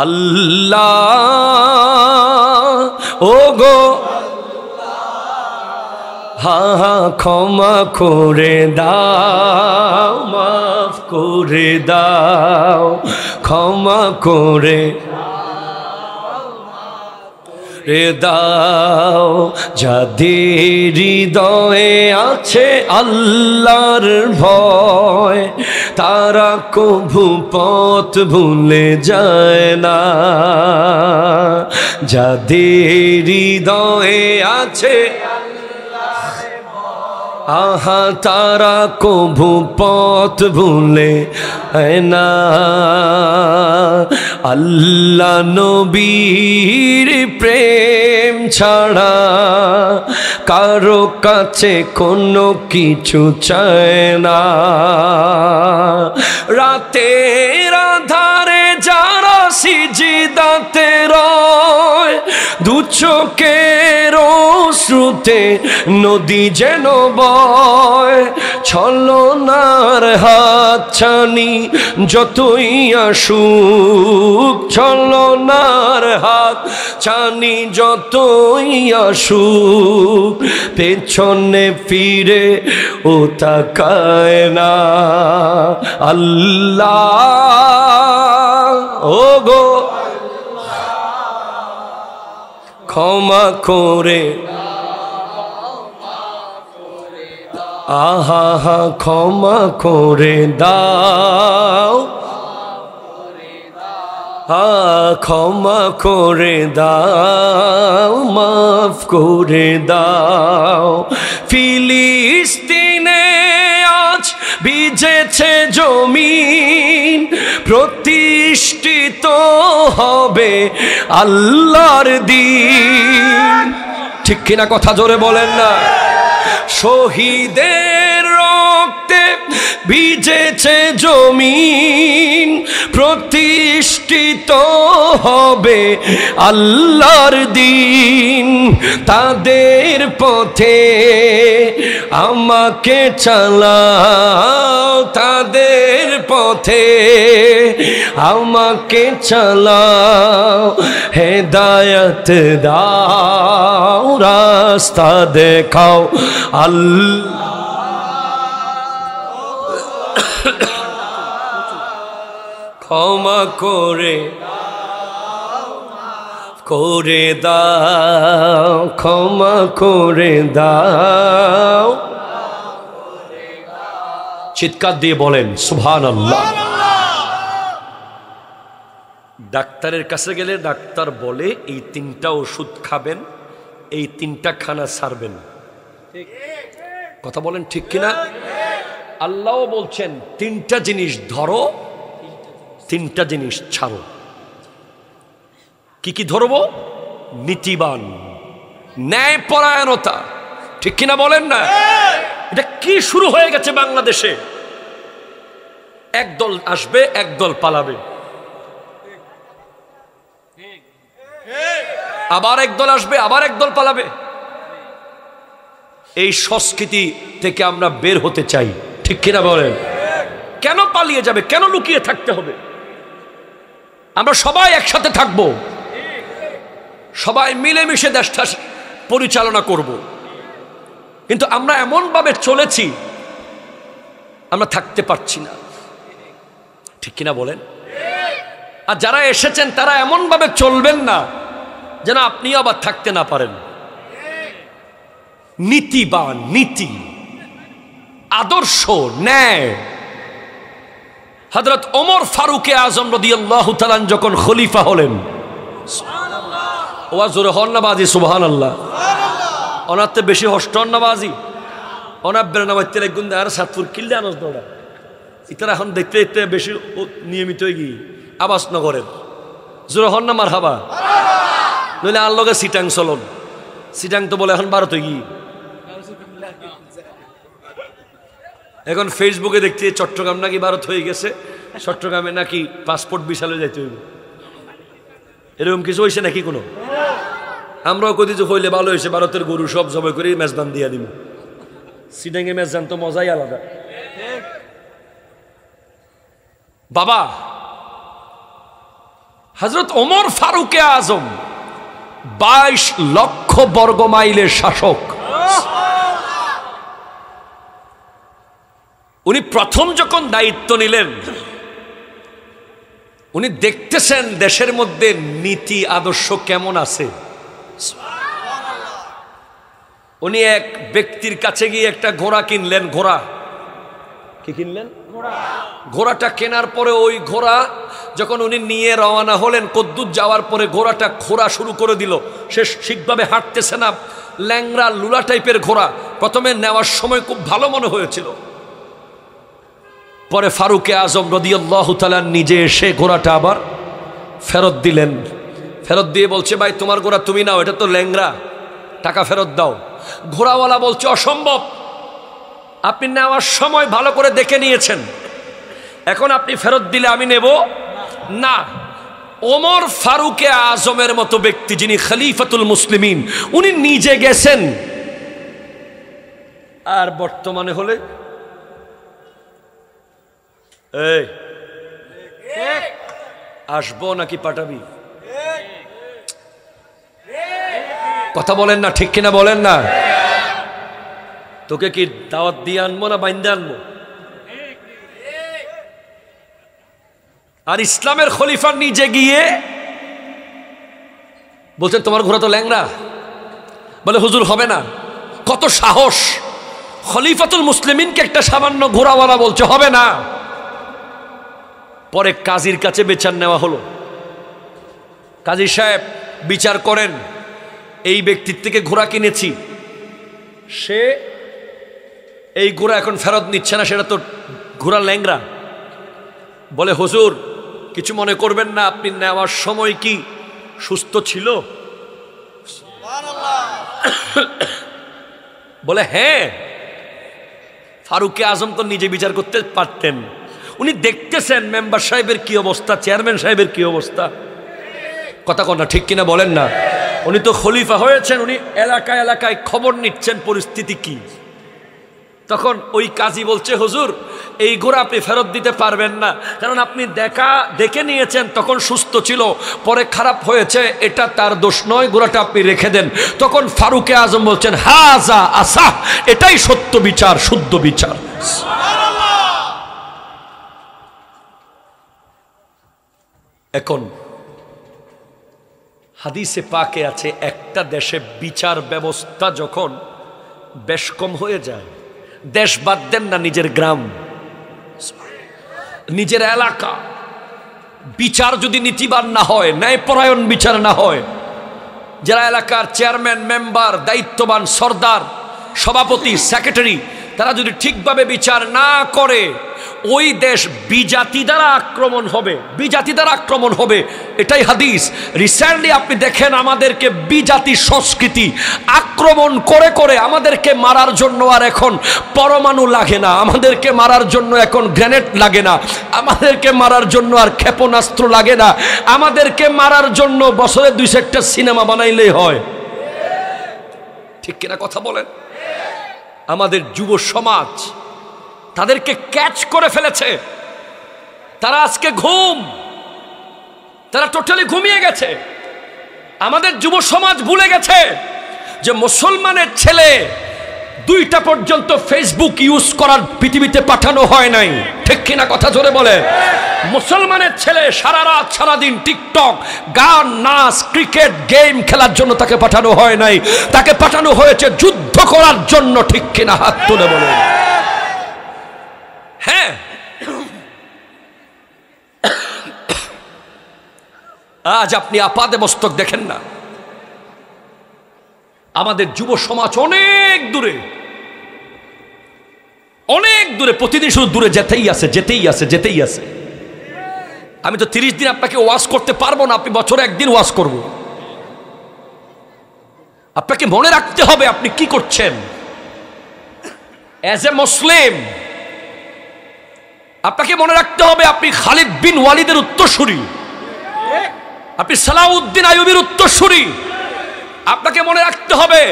আল্লাহ ও গো হা ক্ষমা করে দাও, মাফ করে দাও, ক্ষমা করে দাও, যাদের হৃদয়ে আছে আল্লাহর ভয়, তারা কভু পথ ভুলে যায় না। যাদের হৃদয়ে আছে আহা, তারা কভু পথ ভুলে না। আল্লাহ নবীর প্রেম ছাড়া কারো কাছে কোনো কিছু চায় না। রাতের আধারে যারা সিজদাতে রয়, দু চোখের অশ্রুতে নদী যেন বয়, ছলনার হাত ছানি যতই আসুক, ছলনার হাত ছানি যতই আসুক, পেছনে ফিরে ও তাকায় না। আল্লাহ ও গো ক্ষমা করে আহা হা ক্ষমা করে দাও, ক্ষমা করে দাও, মাফ করে দাও। ফিলিস্তিনে আজ ভিজেছে জমিন, প্রতিষ্ঠিত হবে আল্লাহর দ্বীন। ঠিক কিনা কথা জোরে বলেন না? শহীদের রক্তে ভিজেছে জমিন, প্রতিষ্ঠিত হবে আল্লাহর দ্বীন। তাদের পথে আমাকে চালাও, তাদের পথে আমাকে চালাও, হেদায়েত দাও, রাস্তা দেখাও আল্লাহ। ক্ষমা করে দাও, ক্ষমা করে দাও। চিৎকার দিয়ে বলেন সুবহানাল্লাহ। ডাক্তারের কাছে গেলে ডাক্তার বলে এই 3টা ওষুধ খাবেন, এই 3টা খানা ছাড়বেন। কথা বলেন ঠিক কিনা? আল্লাহও বলছেন 3টা জিনিস ধরো, 3টা জিনিস ছাড়ো। কি কি ধরবো? নীতিবান, ন্যায়পরায়ণতা। ঠিক কিনা বলেন না? এটা কি শুরু হয়ে গেছে বাংলাদেশে? একদল আসবে, একদল পালাবে, আবার একদল আসবে, আবার একদল পালাবে। এই সংস্কৃতি থেকে আমরা বের হতে চাই। ঠিক কিনা বলেন? কেন পালিয়ে যাবে? কেন লুকিয়ে থাকতে হবে? আমরা সবাই একসাথে থাকব, সবাই মিলেমিশে দেশটা পরিচালনা করব। কিন্তু আমরা এমন ভাবে চলেছি, আমরা থাকতে পারছি না। ঠিক কিনা বলেন? আর যারা এসেছেন তারা এমন ভাবে চলবেন না যেন আপনি আবার থাকতে না পারেন। নীতিবান, নীতি, আদর্শ, ন্যায়। হযরত ওমর ফারুকে আজম রাদিয়াল্লাহু তাআলা যখন খলিফা হলেন, ওয়া জোরে হন্নাবাজি সুবহানাল্লাহ, ওনাতে বেশি হস্টন্নাবাজি, ওনার বেরনামাইতে একগুণ আর সাতপুর কিল্লে আনস দৌড়া ইতারা এখন দেখতে দেখতে বেশি নিয়মিত হয়ে গিয়ে আবাস নগরের জোরে হন্না মারহাবা, নইলে আর লগে সিটাং চলন। সিটাং তো বলে এখন ভারত হয়ে গিয়ে। এখন ফেসবুকে দেখছি চট্টগ্রাম নাকি ভারত হয়ে গেছে, চট্টগ্রামে নাকি পাসপোর্ট বিশালে যাইতে হইব। এরকম কিছু হয়েছে নাকি? কোনো আমরাও কদি যে হইলে ভালো হয়েছে, ভারতের গরু সব জবাই করে মেজবান দিয়া দিব। সিডাঙ্গে মেজবান তো মজাই আলাদা। বাবা হযরত ওমর ফারুকে আজম 22 লক্ষ বর্গ মাইলের শাসক। উনি প্রথম যখন দায়িত্ব নিলেন, উনি দেখতেছেন দেশের মধ্যে নীতি আদর্শ কেমন আছে। উনি এক ব্যক্তির কাছে গিয়ে একটা ঘোড়া কিনলেন। ঘোড়া কি কিনলেন? ঘোড়াটা কেনার পরে ওই ঘোড়া যখন উনি নিয়ে রওনা হলেন, কদ্দুর যাওয়ার পরে ঘোড়াটা খোঁড়া শুরু করে দিল। সে ঠিকভাবে হাঁটতেছে না, ল্যাংড়া লুলা টাইপের ঘোড়া। প্রথমে নেওয়ার সময় খুব ভালো মনে হয়েছিল, পরে ফারুকে আজম রাদিয়াল্লাহু তাআলা নিজে এসে ঘোড়াটা আবার ফেরত দিলেন। ফেরত দিয়ে বলছে, ভাই তোমার ঘোড়া তুমি নাও, এটা তো ল্যাংড়া, টাকা ফেরত দাও। ঘোড়াওয়ালা বলছে, অসম্ভব, আপনি নেওয়ার সময় ভালো করে দেখে নিয়েছেন, এখন আপনি ফেরত দিলে আমি নেব না। ওমর ফারুকে আজমের মতো ব্যক্তি, যিনি খলিফাতুল মুসলিমিন, উনি নিজে গেছেন। আর বর্তমানে হলে এই আসবো নাকি পাঠাবি? কথা বলেন না, ঠিক কিনা বলেন না? তোকে কি দাওয়াত দিয়ে আনবো না বাইন্দে আনবো? আর ইসলামের খলিফা নিজে গিয়ে বলছেন তোমার ঘোড়া তো ল্যাংড়া। বলে হুজুর হবে না। কত সাহস! খলিফাতুল মুসলিমিনকে একটা সামান্য ঘোড়াওয়ালা বলছে হবে না। পরে কাজীর কাছে বিচার নেওয়া হলো। কাজী সাহেব বিচার করেন, এই ব্যক্তির থেকে ঘোড়া কিনেছি, সে এই ঘোড়া এখন ফেরত নিচ্ছে না, সেটা তো ঘোড়া ল্যাংড়া। বলে হুজুর কিছু মনে করবেন না, আপনি নেওয়ার সময় কি সুস্থ ছিল? বলে হ্যাঁ। ফারুকে আজম তো নিজে বিচার করতে পারতেন। উনি দেখতেছেন মেম্বার সাহেবের কি অবস্থা, চেয়ারম্যান সাহেবের কি অবস্থা। কথা কন না, ঠিক কিনা বলেন না? উনি তো খলিফা হয়েছেন, উনি এলাকায় এলাকায় খবর নিচ্ছেন পরিস্থিতি কি। তখন ওই কাজী বলছে হুজুর এই ঘোড়া আপনি ফেরত দিতে পারবেন না, কারণ আপনি দেখে নিয়েছেন তখন সুস্থ ছিল, পরে খারাপ হয়েছে, এটা তার দোষ নয়, ঘোড়াটা আপনি রেখে দেন। তখন ফারুকে আজম বলছেন হাজা আসা, এটাই সত্য বিচার, শুদ্ধ বিচার। এখন হাদিসে পাকে আছে, একটা দেশে বিচার ব্যবস্থা যখন বেশ কম হয়ে যায়, দেশ বাদ দেন না, নিজের গ্রাম, নিজের এলাকা, বিচার যদি নীতিবান না হয়, ন্যায়পরায়ণ বিচার না হয়, যারা এলাকার চেয়ারম্যান, মেম্বার, দায়িত্ববান, সর্দার, সভাপতি, সেক্রেটারি, তারা যদি ঠিকভাবে বিচার না করে, ওই দেশ বিজাতি দ্বারা আক্রমণ হবে, বিজাতি দ্বারা আক্রমণ হবে। এটাই হাদিস। রিসেন্টলি আপনি দেখেন আমাদেরকে বিজাতি সংস্কৃতি আক্রমণ করে করে আমাদেরকে মারার জন্য আর এখন পরমাণু লাগে না, আমাদেরকে মারার জন্য এখন গ্রেনেড লাগে না, আমাদেরকে মারার জন্য আর ক্ষেপণাস্ত্র লাগে না, আমাদেরকে মারার জন্য বছরে 2-1টা সিনেমা বানাইলেই হয়। ঠিক কিনা কথা বলেন? আমাদের যুব সমাজ তাদেরকে ক্যাচ করে ফেলেছে, তারা আজকে তারা টোটালি ঘুমিয়ে গেছে। আমাদের যুব সমাজ ভুলে গেছে যে মুসলমানের ছেলে 2টা পর্যন্ত ফেসবুক ইউজ করার পৃথিবীতে পাঠানো হয় নাই। ঠিক কিনা কথা জোরে বলে? মুসলমানের ছেলে সারা রাত সারাদিন টিকটক, গান, নাচ, ক্রিকেট, গেম খেলার জন্য তাকে পাঠানো হয় নাই, তাকে পাঠানো হয়েছে যুদ্ধ করার জন্য। ঠিক কিনা হাত তুলে বলে? হ্যাঁ, আজ আপনি আপাদে মস্তক দেখেন না, আমাদের যুব সমাজ অনেক দূরে, অনেক দূরে, প্রতিদিন শুধু দূরে যেতেই আছে, যেতেই আছে, যেতেই আছে। আমি তো 30 দিন আপনাকে ওয়াজ করতে পারবো না, আপনি বছরে 1 দিন ওয়াজ করব। আপনাকে মনে রাখতে হবে আপনি কি করছেন এজ এ মুসলিম। আপনাকে মনে রাখতে হবে আপনি খালিদ বিন ওয়ালিদের উত্তরসূরি, আপনি সালাউদ্দিন আইয়ুবীর উত্তরসূরি, আপনাকে মনে রাখতে হবে,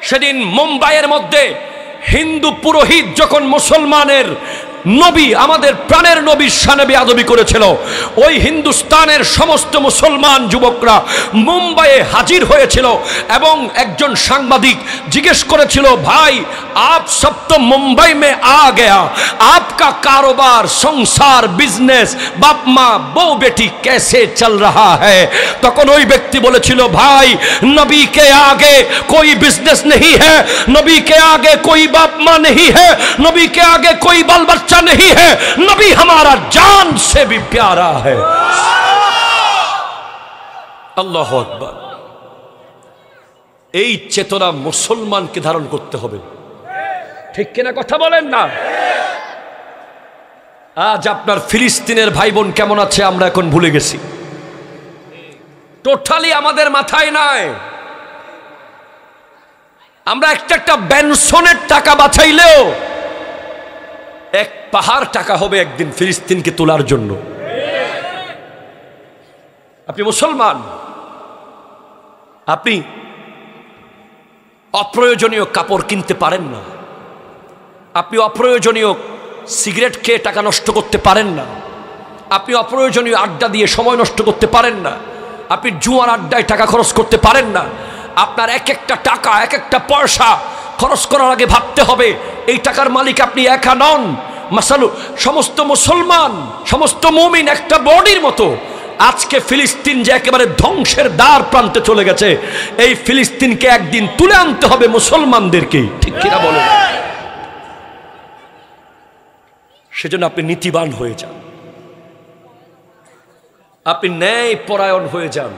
সেদিন মুম্বাইয়ের মধ্যে হিন্দু পুরোহিত যখন মুসলমানের নবী, আমাদের প্রাণের নবীর শানে বেয়াদবি করেছিল, ওই হিন্দুস্তানের সমস্ত মুসলমান যুবকরা মুম্বাইয়ে হাজির হয়েছিল এবং একজন সাংবাদিক জিজ্ঞেস করেছিল, ভাই आप सब तो मुंबई में आ गया, आपका कारोबार, संसार, बिजनेस, बाप माँ, बहू बेटी कैसे चल रहा है? তখন ওই ব্যক্তি বলেছিল, ভাই नबी के आगे कोई बिजनेस नहीं है, नबी के आगे कोई बाप माँ नहीं है, नबी के आगे कोई बाल बच्चा नहीं है, नबी हमारा जान से भी प्यारा है। আল্লাহু আকবার। এই চেতনা মুসলমানকে ধারণ করতে হবে, ঠিক কিনা কথা বলেন না? আজ আপনার ফিলিস্তিনের ভাই বোন কেমন আছে আমরা এখন ভুলে গেছি, টোটালি আমাদের মাথায় নাই। আমরা একটা বেনসনের টাকা বাঁচাইলেও এক পাহাড় টাকা হবে একদিন ফিলিস্তিনকে তোলার জন্য। আপনি মুসলমান, আপনি অপ্রয়োজনীয় কাপড় কিনতে পারেন না, আপনি অপ্রয়োজনীয় সিগারেট খেয়ে টাকা নষ্ট করতে পারেন না, আপনি অপ্রয়োজনীয় আড্ডা দিয়ে সময় নষ্ট করতে পারেন না, আপনি জুয়ার আড্ডায় টাকা খরচ করতে পারেন না। আপনার এক একটা টাকা, এক একটা পয়সা খরচ করার আগে ভাবতে হবে এই টাকার মালিক আপনি একা নন। মাসালু সমস্ত মুসলমান, সমস্ত মুমিন একটা বডির মতো। আজকে ফিলিস্তিন যে একেবারে ধ্বংসের দ্বার প্রান্তে চলে গেছে, এই ফিলিস্তিনকে একদিন তুলে আনতে হবে মুসলমানদেরকে, ঠিক কিনা বলেন? সেজন্য আপনি নীতিবান হয়ে যান, আপনি ন্যায় পরায়ণ হয়ে যান,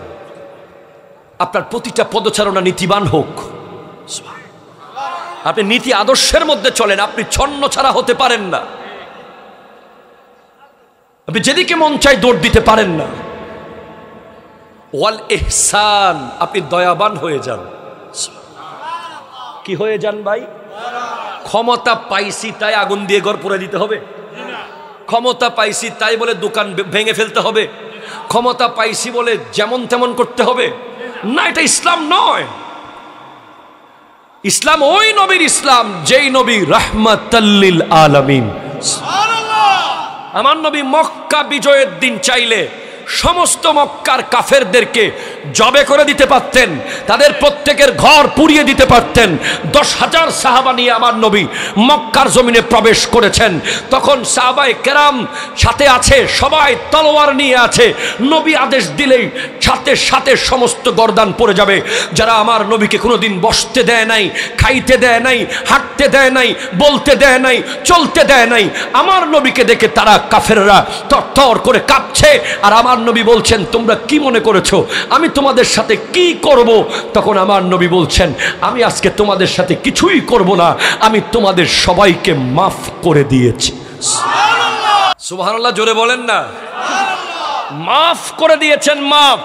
আপনার প্রতিটা পদচারণা নীতিবান হোক। আপনি নীতি আদর্শের মধ্যে চলেন, আপনি ছন্ন ছাড়া হতে পারেন না, আপনি যেদিকে মন চাই দৌড় দিতে পারেন না। ওয়াল ইহসান, আপনি দয়াবান হয়ে যান। কি হয়ে যান ভাই? ক্ষমতা পাইছি তাই আগুন দিয়ে ঘর পুড়ে দিতে হবে? ক্ষমতা পাইছি তাই বলে দোকান ভেঙে ফেলতে হবে? ক্ষমতা পাইছি বলে যেমন তেমন করতে হবে না, এটা ইসলাম নয়। ইসলাম ওই নবীর ইসলাম যেই নবী রাহমাতাল লিল আলামিন। আমার নবী মক্কা বিজয়ের দিন চাইলে সমস্ত মক্কার কাফেরদেরকে জবে করে দিতে পারতেন, তাদের প্রত্যেকের ঘর পুড়িয়ে দিতে পারতেন। 10,000 সাহাবা নিয়ে আমার নবী মক্কার জমিনে প্রবেশ করেছেন। তখন সাহাবায়ে কেরাম সাথে আছে, সবাই তলোয়ার নিয়ে আছে। নবী আদেশ দিলেই সাথে সাথে সমস্ত গর্দান পড়ে যাবে। যারা আমার নবীকে কোনোদিন বসতে দেয় নাই, খাইতে দেয় নাই, হাঁটতে দেয় নাই, বলতে দেয় নাই, চলতে দেয় নাই, আমার নবীকে দেখে তারা কাফেররা তরতর করে কাঁপছে। আর আমার নবী বলছেন, তোমরা কি মনে করেছো আমি তোমাদের সাথে কি করব? তখন আমার নবী বলছেন, আমি আজকে তোমাদের সাথে কিছুই করব না, আমি তোমাদের সবাইকে মাফ করে দিয়েছি। সুবহানাল্লাহ, জোরে বলেন না। মাফ করে দিয়েছেন, মাফ।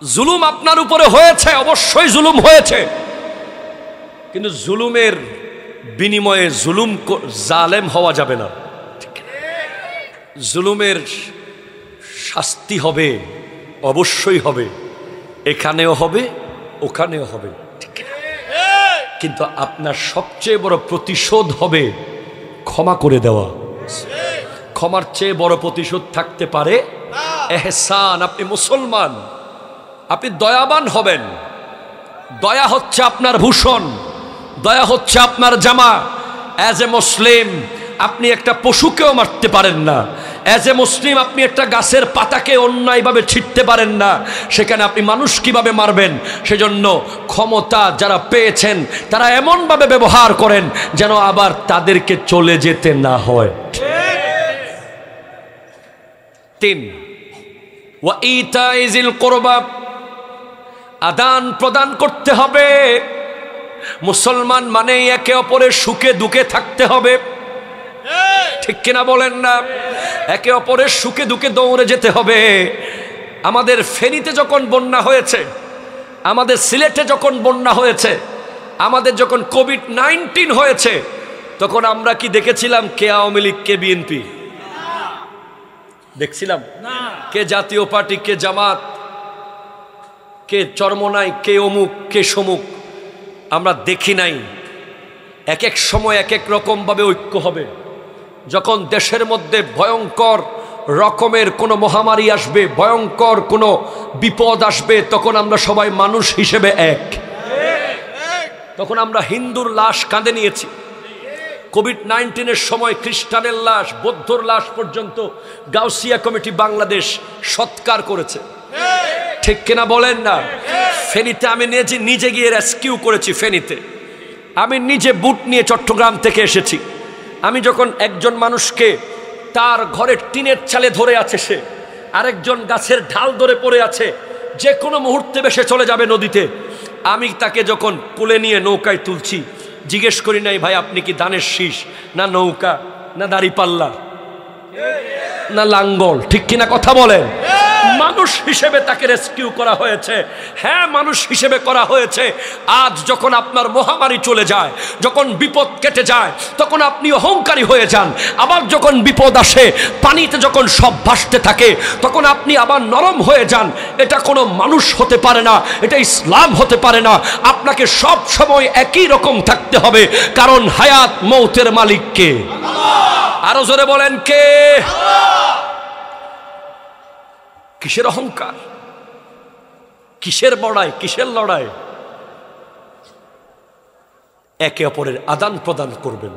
জুলুম আপনার উপরে হয়েছে, অবশ্যই জুলুম হয়েছে, কিন্তু জুলুমের বিনিময়ে জালেম হওয়া যাবে না। জুলুমের শাস্তি হবে, অবশ্যই হবে, এখানেও হবে, ওখানেও হবে, কিন্তু আপনার সবচেয়ে বড় প্রতিশোধ হবে ক্ষমা করে দেওয়া। ক্ষমার চেয়ে বড় প্রতিশোধ থাকতে পারে? এহসান। আপনি মুসলমান, আপনি দয়াবান হবেন। দয়া হচ্ছে আপনার ভূষণ, দয়া হচ্ছে আপনার জামা। অ্যাজ এ মুসলিম আপনি একটা পশুকেও মারতে পারেন না। অ্যাজ এ মুসলিম আপনি একটা গাছের পাতাকে অন্যায়ভাবে ছিটতে পারেন না, সেখানে আপনি মানুষ কিভাবে মারবেন? সেজন্য ক্ষমতা যারা পেয়েছেন তারা এমনভাবে ব্যবহার করেন যেন আবার তাদেরকে চলে যেতে না হয়। 3, ওয়া ইতাইজিল কুরবা, আদান প্রদান করতে হবে। মুসলমান মানে একে অপরের সুখে দুঃখে থাকতে হবে, ঠিক কিনা বলেন না? একে অপরের সুখে দুঃখে দৌড়ে যেতে হবে। আমাদের ফেনীতে যখন বন্যা হয়েছে, আমাদের সিলেটে যখন বন্যা হয়েছে, আমাদের যখন কোভিড-19 হয়েছে, তখন আমরা কি দেখেছিলাম কে আওয়ামী লীগ কে বিএনপি? দেখছিলাম কে জাতীয় পার্টি কে জামাত? কে চরমনাই, কে অমুক, কে সমুক আমরা দেখি নাই। এক এক সময় এক এক রকমভাবে ঐক্য হবে। যখন দেশের মধ্যে ভয়ঙ্কর রকমের কোনো মহামারী আসবে, ভয়ঙ্কর কোনো বিপদ আসবে, তখন আমরা সবাই মানুষ হিসেবে এক। তখন আমরা হিন্দুর লাশ কাঁধে নিয়েছি। কোভিড-19-এর সময় খ্রিস্টানের লাশ, বৌদ্ধর লাশ পর্যন্ত গাউসিয়া কমিটি বাংলাদেশ সৎকার করেছে, ঠিক কিনা বলেন না? ফেনীতে আমি নিজে গিয়ে রেস্কিউ করেছি। ফেনীতে আমি নিজে বুট নিয়ে চট্টগ্রাম থেকে এসেছি। আমি যখন একজন মানুষকে তার ঘরের টিনের চালে ধরে আছে, সে আরেকজন গাছের ঢাল ধরে পড়ে আছে, যে কোনো মুহূর্তে ভেসে চলে যাবে নদীতে, আমি তাকে যখন কোলে নিয়ে নৌকায় তুলছি, জিজ্ঞেস করি নাই ভাই আপনি কি ধানের শীষ, না নৌকা, না দাড়িপাল্লা, না লাঙ্গল, ঠিক কিনা কথা বলেন? মানুষ হিসেবে তাকে রেস্কিউ করা হয়েছে। হ্যাঁ, মানুষ হিসেবে করা হয়েছে। আজ যখন আপনার মহামারী চলে যায়, যখন বিপদ কেটে যায়, তখন আপনি অহংকারী হয়ে যান। আবার যখন বিপদ আসে, পানিতে যখন সব ভাসতে থাকে, তখন আপনি আবার নরম হয়ে যান। এটা কোনো মানুষ হতে পারে না, এটা ইসলাম হতে পারে না। আপনাকে সব সময় একই রকম থাকতে হবে, কারণ হায়াত মৌতের মালিক কে? আরো জোরে বলেন কে? কিসের অহংকার, কিসের বড়াই, কিসের লড়াই? একে অপরের আদান প্রদান করবেন।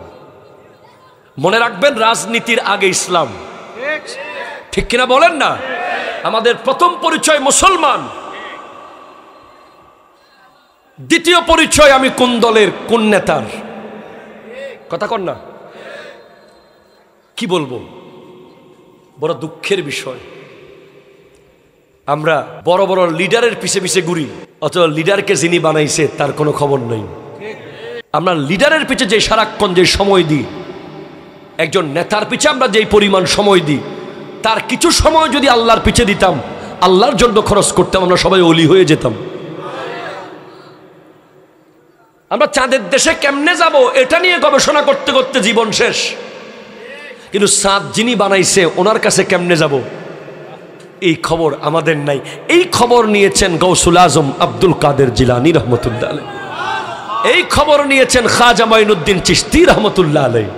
মনে রাখবেন, রাজনীতির আগে ইসলাম, ঠিক কিনা বলেন না? আমাদের প্রথম পরিচয় মুসলমান, দ্বিতীয় পরিচয় আমি কোন দলের, কোন নেতার। কথা কন না? কি বলবো, বড় দুঃখের বিষয়। আমরা বড় বড় লিডারের পিছে পিছে ঘুরি, অথচ লিডারকে যিনি বানাইছে তার কোনো খবর নেই। আমরা লিডারের পিছে যে সারাক্ষণ যে সময় দিই, একজন নেতার পিছে আমরা যেই পরিমাণ সময় দিই, তার কিছু সময় যদি আল্লাহর পিছে দিতাম, আল্লাহর জন্য খরচ করতাম, আমরা সবাই ওলি হয়ে যেতাম। আমরা চাঁদের দেশে কেমনে যাব এটা নিয়ে গবেষণা করতে করতে জীবন শেষ। কিন্তু চাঁদ যিনি বানাইছে ওনার কাছে কেমনে যাব, এই খবর আমাদের নাই। এই খবর নিয়েছেন গৌসুল আজম আব্দুল কাদের জিলানী রহমতুল্লাহ আলাইহি, এই খবর নিয়েছেন খাজা মাইনুদ্দিন চিশতি রহমতুল্লাহ আলাইহি,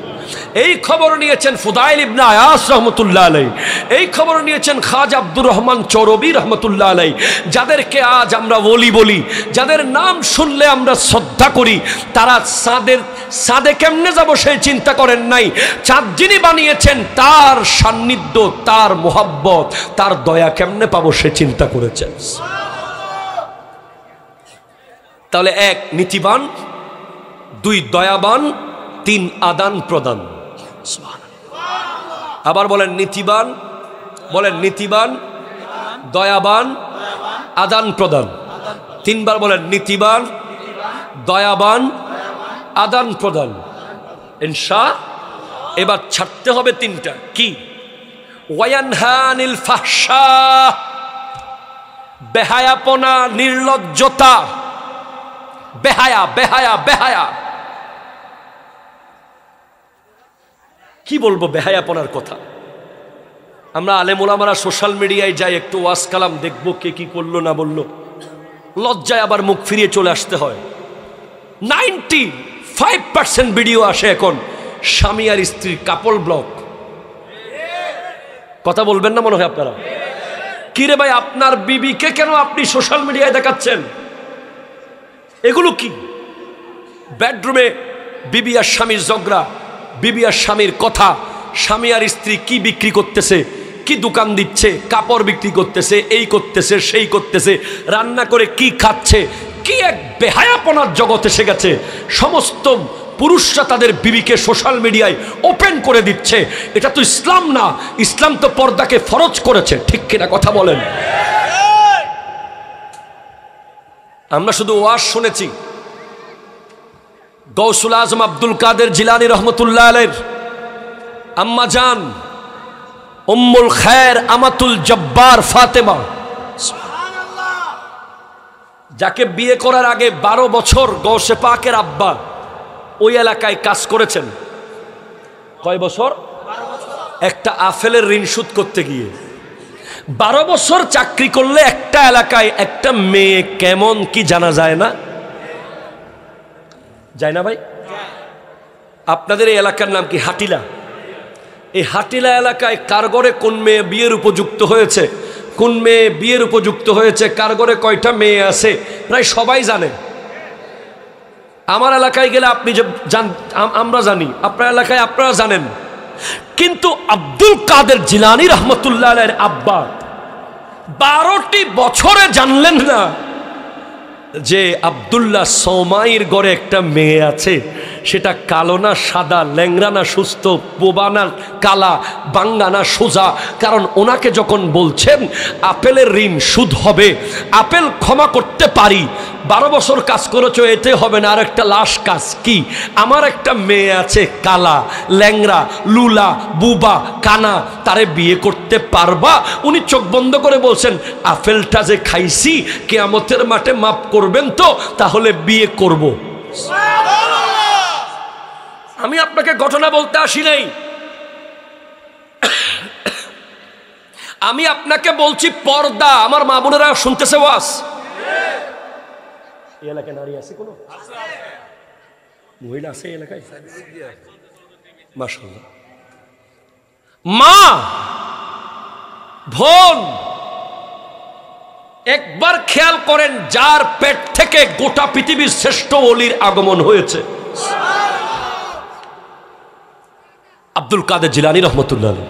এই খবর নিয়েছেন ফুদাইল ইবনে আয়াস রহমতুল্লাহ আলাইহি, এই খবর নিয়েছেন খাজা আব্দুর রহমান চৌরবি রহমতুল্লাহ আলাইহি। যাদেরকে আজ আমরা ওলি বলি, যাদের নাম শুনলে আমরা শ্রদ্ধা করি, তারা চাঁদে কেমনে যাব সেই চিন্তা করেন নাই। চাঁদ যিনি বানিয়েছেন তার সান্নিধ্য, তার মোহাব্বত, তার দয়া কেমনে পাবো সে চিন্তা করেছেন। তাহলে এক নীতিবান, দুই দয়াবান, তিন আদান প্রদান। আবার বলেন নীতিবান, বলেন নীতিবান, দয়াবান, আদান প্রদান। তিনবার বলেন নীতিবান, দয়াবান, আদান প্রদান। ইনশাআল্লাহ এবার ছাড়তে হবে তিনটা। কি? ওয়ায়ানহানিল ফাহশা, বেহায়াপনা, নির্লজ্জতা, বেহায়া বেহায়া বেহায়া। কি বলবো বেহায়াপনার কথা? আমরা আলেম ওলামারা সোশ্যাল মিডিয়ায় যাই, একটু ওয়াজ কালাম দেখবো কে কি করলো না বললো, লজ্জায় আবার মুখ ফিরিয়ে চলে আসতে হয়। 95% ভিডিও আসে এখন স্বামী আর স্ত্রীর কাপল ব্লগ। কথা বলবেন না মনে হয় আপনারা? কিরে ভাই, আপনার বিবিকে কেন আপনি সোশ্যাল মিডিয়ায় দেখাচ্ছেন? এগুলো কি? বেডরুমে বিবি আর স্বামীর ঝগড়া, বিবি আর স্বামীর কথা, স্বামী আর স্ত্রী কি বিক্রি করতেছে, কি দোকান দিচ্ছে, কাপড় বিক্রি করতেছে, এই করতেছে, সেই করতেছে, রান্না করে কি খাচ্ছে। কি এক বেহায়াপনার জগৎ এসে গেছে। সমস্ত পুরুষরা তাদের বিবিকে সোশ্যাল মিডিয়ায় ওপেন করে দিচ্ছে। এটা তো ইসলাম না। ইসলাম তো পর্দাকে ফরজ করেছে, ঠিক কিনা কথা বলেন? আমরা শুধু ওয়াজ শুনেছি। গৌসুল আজম আব্দুল কাদের জিলানী রহমতুল্লাহ আলাইহির আম্মা জান উম্মুল খায়ের আমাতুল জব্বার ফাতেমা, যাকে বিয়ে করার আগে 12 বছর গৌসে পাকের আব্বা ওই এলাকায় কাজ করেছেন। কয় বছর? একটা আফেলের ঋণ শোধ করতে গিয়ে 12 বছর চাকরি করলে একটা এলাকায় একটা মেয়ে কেমন কি জানা যায় না? যায় না ভাই? আপনাদের এই এলাকার নাম কি? হাটিলা। এই হাটিলা এলাকায় কার ঘরে কোন মেয়ে বিয়ের উপযুক্ত হয়েছে, কোন মেয়ে বিয়ের উপযুক্ত হয়েছে, কার ঘরে কয়টা মেয়ে আছে, প্রায় সবাই জানে। আমার এলাকায় গেলে আপনি যে আমরা জানি, আপনার এলাকায় আপনারা জানেন। কিন্তু আব্দুল কাদের জিলানী রহমতুল্লাহ আলাইহির আব্বা 12টি বছরে জানলেন না যে আব্দুল্লাহ সৌমাইর ঘরে একটা মেয়ে আছে, সেটা কালো না সাদা, ল্যাংরা না সুস্থ, বোবা না কালা, বাঙ্গা না সোজা। কারণ ওনাকে যখন বলছেন আপেলের ঋণ সুদ হবে, আপেল ক্ষমা করতে পারি, 12 বছর কাজ করেছো এতে হবে না, আর একটা লাশ কাজ কি, আমার একটা মেয়ে আছে কালা, ল্যাংরা, লুলা, বুবা, কানা, তারে বিয়ে করতে পারবা? উনি চোখ বন্ধ করে বলছেন আপেলটা যে খাইছি কিয়ামতের মাঠে মাফ করবেন তো, তাহলে বিয়ে করব। আমি আপনাকে ঘটনা বলতে আসি নাই, আমি আপনাকে বলছি পর্দা। আমার মা বোনেরা শুনতেছে ওয়াজ? এই এলাকায় নারী আছে কোনো? মহিলা আছে এই এলাকায়? মাশাআল্লাহ। মা, বোন, একবার খেয়াল করেন, যার পেট থেকে গোটা পৃথিবীর শ্রেষ্ঠ ওলির আগমন হয়েছে, আব্দুল কাদের জিলানী রহমতুল্লাহ আলাইহি,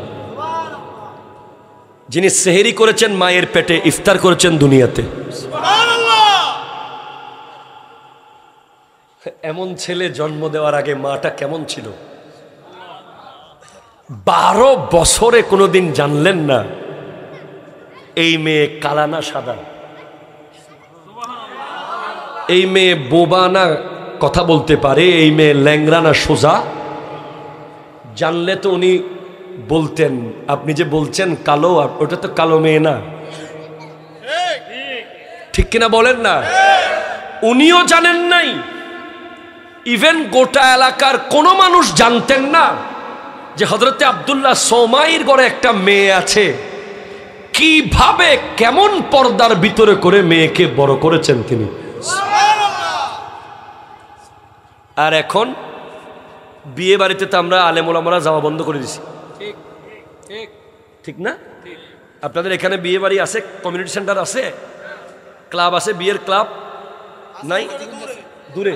যিনি সেহরি করেছেন মায়ের পেটে, ইফতার করেছেন দুনিয়াতে। এমন ছেলে জন্ম দেওয়ার আগে মাটা কেমন ছিল? 12 বছরে কোনোদিন জানলেন না এই মেয়ে কালা না সাদা, এই মেয়ে বোবা না কথা বলতে পারে, এই মেয়ে ল্যাংরা না সোজা? জানলে তো উনি বলতেন, আপনি যে বলছেন কালো, ওটা তো কালো মেয়ে না, ঠিক কিনা বলেন না? উনিও জানেন নাই, ইভেন গোটা এলাকার কোনো মানুষ জানতেন না যে হযরতে আব্দুল্লাহ সৌমাইর ঘরে একটা মেয়ে আছে। কিভাবে কেমন পর্দার ভিতরে করে মেয়েকে বড় করেছেন তিনি। আর এখন বিয়ে বাড়িতে তো আমরা আলেম ওলামারা যাওয়া বন্ধ করে দিছি, ঠিক না? আপনাদের এখানে বিয়ে বাড়ি আছে, কমিউনিটি সেন্টার আছে, ক্লাব আছে, বিয়ের ক্লাব নাই? দূরে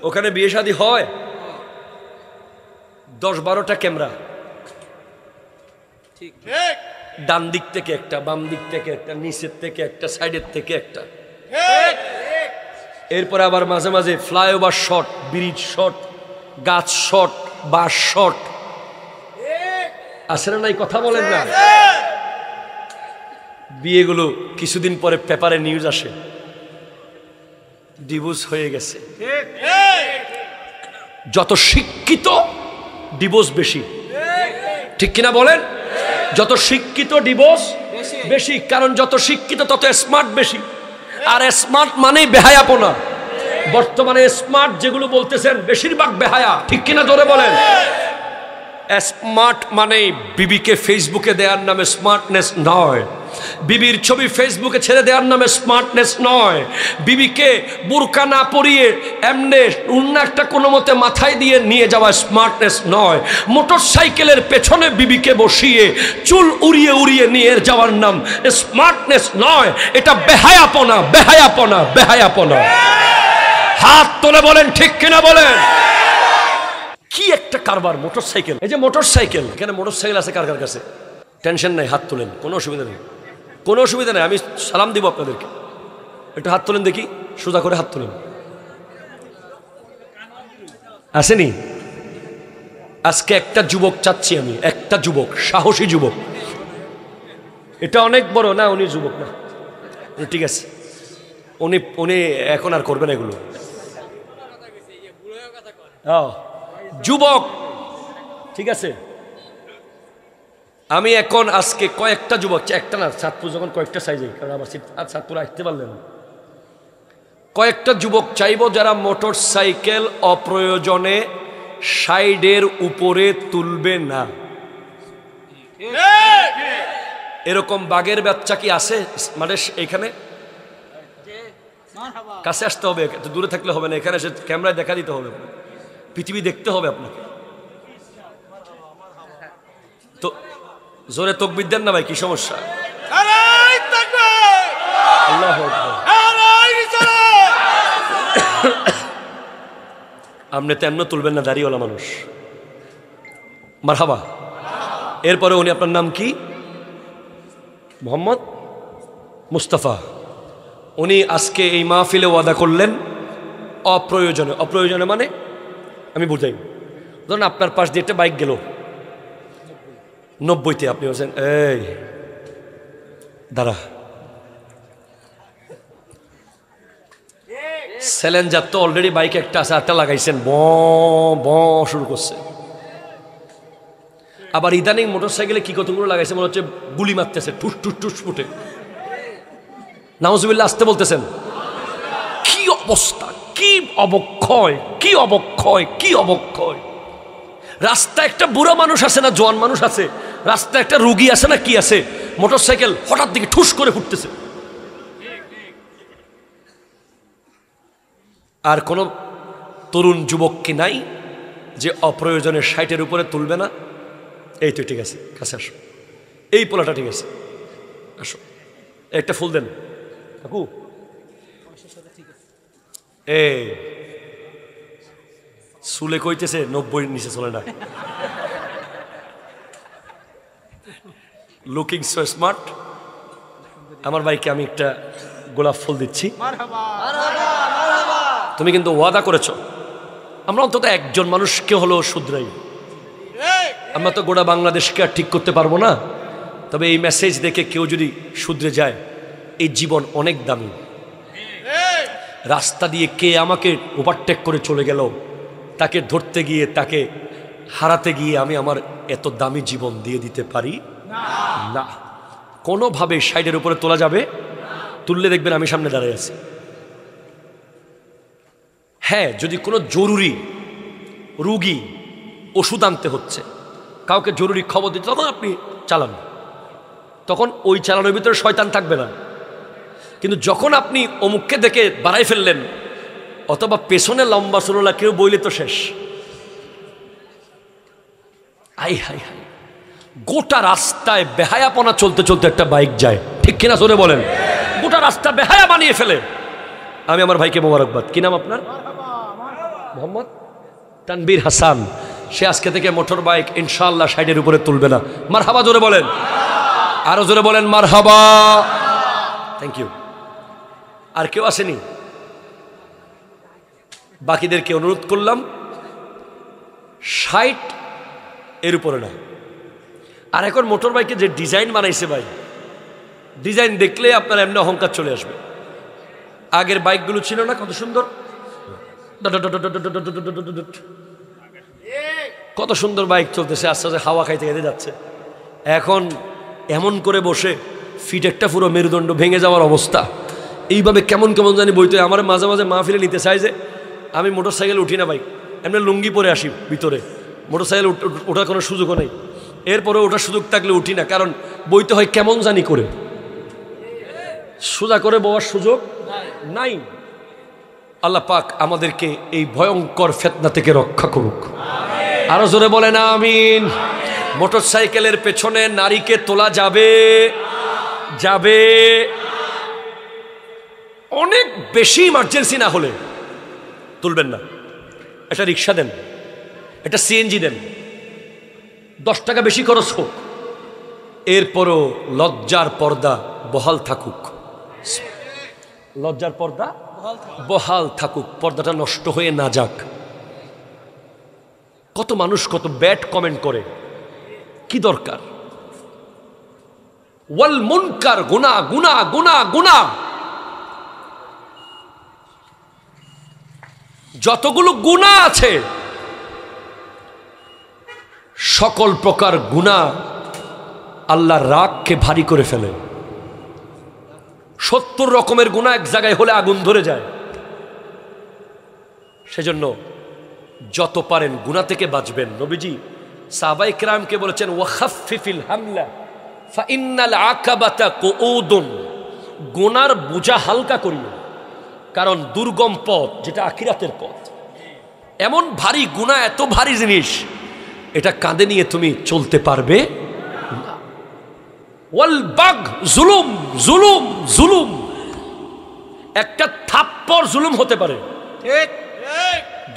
ওখানে বিয়ে শাদী হয়, 10-12টা ক্যামেরা, ডান দিক থেকে একটা, বাম দিক থেকে একটা, নিচের থেকে একটা, সাইডের থেকে একটা, এরপর আবার মাঝে মাঝে ফ্লাইওভার শট, ব্রিজ শট, গাছ শট, বাঁশ শট আছে না নাই? কথা বলেন না? বিয়েগুলো কিছুদিন পরে পেপারে নিউজ আসে, ডিভোর্স হয়ে গেছে। যত শিক্ষিত ডিভোর্স বেশি, ঠিক কিনা বলেন? যত শিক্ষিত ডিভোর্স বেশি, কারণ যত শিক্ষিত তত স্মার্ট বেশি। আর স্মার্ট মানেই বেহায়াপনা। বর্তমানে স্মার্ট যেগুলো বলতেছেন বেশিরভাগ বেহায়া, ঠিক কিনা জোরে বলেন? স্মার্ট মানে বিবিকে ফেসবুকে দেওয়ার নামে স্মার্টনেস নয়, বিবির ছবি ফেসবুকে ছেড়ে দেওয়ার নামে স্মার্টনেস নয়, বিবিকে বুরকা না পরিয়ে এমনে অন্য একটা কোনো মতে মাথায় দিয়ে নিয়ে যাওয়া স্মার্টনেস নয়, মোটর সাইকেলের পেছনে বিবিকে বসিয়ে চুল উড়িয়ে উড়িয়ে নিয়ে যাওয়ার নাম স্মার্টনেস নয়, এটা বেহায়াপনা, বেহায়াপনা, বেহায়াপনা। হাত তুলে বলেন ঠিক কিনা বলেন? কি একটা কারবার মোটর সাইকেল, এই যে মোটর সাইকেল, এখানে মোটর সাইকেল আছে কার কার কাছে? টেনশন নাই, হাত তোলেন, কোনো অসুবিধা নেই, কোনো অসুবিধা নেই। আমি সালাম দিব আপনাদেরকে, একটু হাত তোলেন দেখি, সোজা করে হাত তোলেন। আসেনি? আজকে একটা যুবক চাচ্ছি আমি, একটা যুবক, সাহসী যুবক। এটা অনেক বড় না, উনি যুবক না, ঠিক আছে, উনি এখন আর করবেন এগুলো। যুবক, ঠিক আছে, আমি এখন আজকে কয়েকটা যুবক, একটা না, চাঁদপুর যখন কয়েকটা সাইজে, কারণ আমার চাঁদপুর আসতে পারলেন, কয়েকটা যুবক চাইবো যারা মোটর সাইকেল অপ্রয়োজনে সাইডের উপরে তুলবে না। এরকম বাঘের বাচ্চা কি আছে মানে এখানে? কাছে আসতে হবে, একটু দূরে থাকলে হবে না, এখানে এসে ক্যামেরায় দেখা দিতে হবে, পৃথিবী দেখতে হবে আপনাকে। তো জোরে তাকবীর দেন না ভাই, কি সমস্যা? আল্লাহু আকবার। আপনি তো এমন তুলবেন না, দাড়িওয়ালা মানুষ। মারহাবা। এরপরে উনি, আপনার নাম কি? মোহাম্মদ মুস্তাফা। উনি আজকে এই মাহফিলে ওয়াদা করলেন অপ্রয়োজনে। অপ্রয়োজনে মানে আমি বুঝাই, ধরুন আপনার পাশ দিয়ে একটা বাইক গেল 90-তে, আপনি বলছেন এই দাঁড়া, চ্যালেঞ্জার তো অলরেডি বাইক একটা আছে, আরটা লাগাইছেন, ব ব শুরু করছে। আবার ইদানিং মোটরসাইকেলে কি কতগুলো লাগাইছে, মনে হচ্ছে গুলি মারতেছে, ঠুস ঠুস ঠুস ফুটে। নাউজুবিল্লাহ আসতে বলতেছেন। কি অবস্থা, কি অবক্ষয়, কি অবক্ষয়, কি অবক্ষয়! রাস্তা একটা বুড়া মানুষ আছে না জোয়ান মানুষ আছে, রাস্তা একটা রুগী আছে না কি আছে, মোটরসাইকেল হঠাৎ দিকে ঠুস করে ফুটতেছে। আর কোন তরুণ যুবক কি নাই যে অপ্রয়োজনে 60-এর উপরে তুলবে না? এই তো ঠিক আছে, কাছে আসো, এই পোলাটা ঠিক আছে, আসো, একটা ফুল দেন কাকু। এই চুলে কইতেছে 90-এর নিচে চলে না। Looking so smart. আমার ভাইকে আমি একটা গোলাপ ফুল দিচ্ছি। তুমি কিন্তু ওয়াদা করেছো, আমরা অন্তত একজন মানুষকে হলো শুধরাই। আমরা তো গোটা বাংলাদেশকে আর ঠিক করতে পারবো না, তবে এই মেসেজ দেখে কেউ যদি শুধরে যায়, এই জীবন অনেক দামি। রাস্তা দিয়ে কে আমাকে ওভারটেক করে চলে গেল, তাকে ধরতে গিয়ে, তাকে হারাতে গিয়ে আমি আমার এত দামি জীবন দিয়ে দিতে পারি না। কোনোভাবে 60-এর উপরে তোলা যাবে? তুললে দেখবেন আমি সামনে দাঁড়িয়ে আছি। হ্যাঁ, যদি কোনো জরুরি রুগী, ওষুধ আনতে হচ্ছে, কাউকে জরুরি খবর দিতে, তখন আপনি চালান, তখন ওই চালানোর ভিতরে শয়তান থাকবে না। কিন্তু যখন আপনি অমুককে দেখে বাড়াই ফেললেন, অথবা পেছনে লম্বা চললা কেউ বইলে তো শেষ। আই হাই হাই, গোটা রাস্তায় বেহায়াপনা চলতে চলতে একটা বাইক যায়, ঠিক কিনা জোরে বলেন? গোটা রাস্তা বেহায়া বানিয়ে ফেলে। আমি আমার ভাইকে মোবারকবাদ। কি নাম আপনার? মোহাম্মদ তানবীর হাসান। সে আজকে থেকে মোটর বাইক ইনশাআল্লাহ 60-এর উপরে তুলবে না। মারহাবা জোরে বলেন, আরো জোরে বলেন মারহাবা। Thank you. আর কেউ আসেনি? বাকিদেরকে অনুরোধ করলাম 60-এর উপরে না। আর এখন মোটর বাইকে যে ডিজাইন বানাইছে ভাই, ডিজাইন দেখলে আপনার এমনি অহংকার চলে আসবে। আগের বাইকগুলো ছিল না কত সুন্দর, কত সুন্দর বাইক চলতেছে, আস্তে আস্তে হাওয়া খাইতে খাইতে যাচ্ছে। এখন এমন করে বসে ফিট একটা পুরো মেরুদণ্ড ভেঙে যাওয়ার অবস্থা। এইভাবে কেমন কেমন জানি বইতে আমার মাঝে মাঝে মাহফিলে নিতে চাই যে আমি মোটর সাইকেল উঠি না ভাই, এমনি লুঙ্গি পরে আসি ভিতরে, মোটর সাইকেল ওঠার কোনো সুযোগও নেই। এরপরে ওঠার সুযোগ থাকলে উঠি না, কারণ বইতে হয় কেমন জানি করে, সোজা করে বওয়ার সুযোগ নাই। আল্লাহ পাক আমাদেরকে এই ভয়ঙ্কর ফিতনা থেকে রক্ষা করুক। আরো জোরে বলেন আমিন। মোটর সাইকেলের পেছনে নারীকে তোলা যাবে? যাবে। অনেক বেশি ইমার্জেন্সি না হলে তুলবেন না। একটা রিক্সা দেন, একটা সিএনজি দেন, 10 টাকা বেশি খরচ হোক, এরপরও লজ্জার পর্দা বহাল থাকুক। লজ্জার পর্দা বহাল থাকুক, পর্দাটা নষ্ট হয়ে না যাক। কত মানুষ কত ব্যাড কমেন্ট করে, কি দরকার? ওয়াল মুনকার, গুনাহ গুনাহ গুনাহ গুনাহ। যতগুলো গুনাহ আছে সকল প্রকার গুনাহ আল্লাহর রাগকে ভারী করে ফেলে। 70 রকমের গুনাহ এক জায়গায় হলে আগুন ধরে যায়। সেজন্য যত পারেন গুনাহ থেকে বাঁচবেন। নবীজি সাহাবায়ে কেরামকে বলেছেন ওয়াখাফফিফিল হামলা ফাইন্নাল আকাবাতা কুউদুন, গুনার বোঝা হালকা করিও, কারণ দুর্গম পথ যেটা আখিরাতের পথ, এমন ভারী গুনাহ, এত ভারী জিনিস, এটা কাঁধে নিয়ে তুমি চলতে পারবে না। ওয়াল বাগ, জুলুম জুলুম জুলুম, একটা থাপ্পড় জুলুম হতে পারে, ঠিক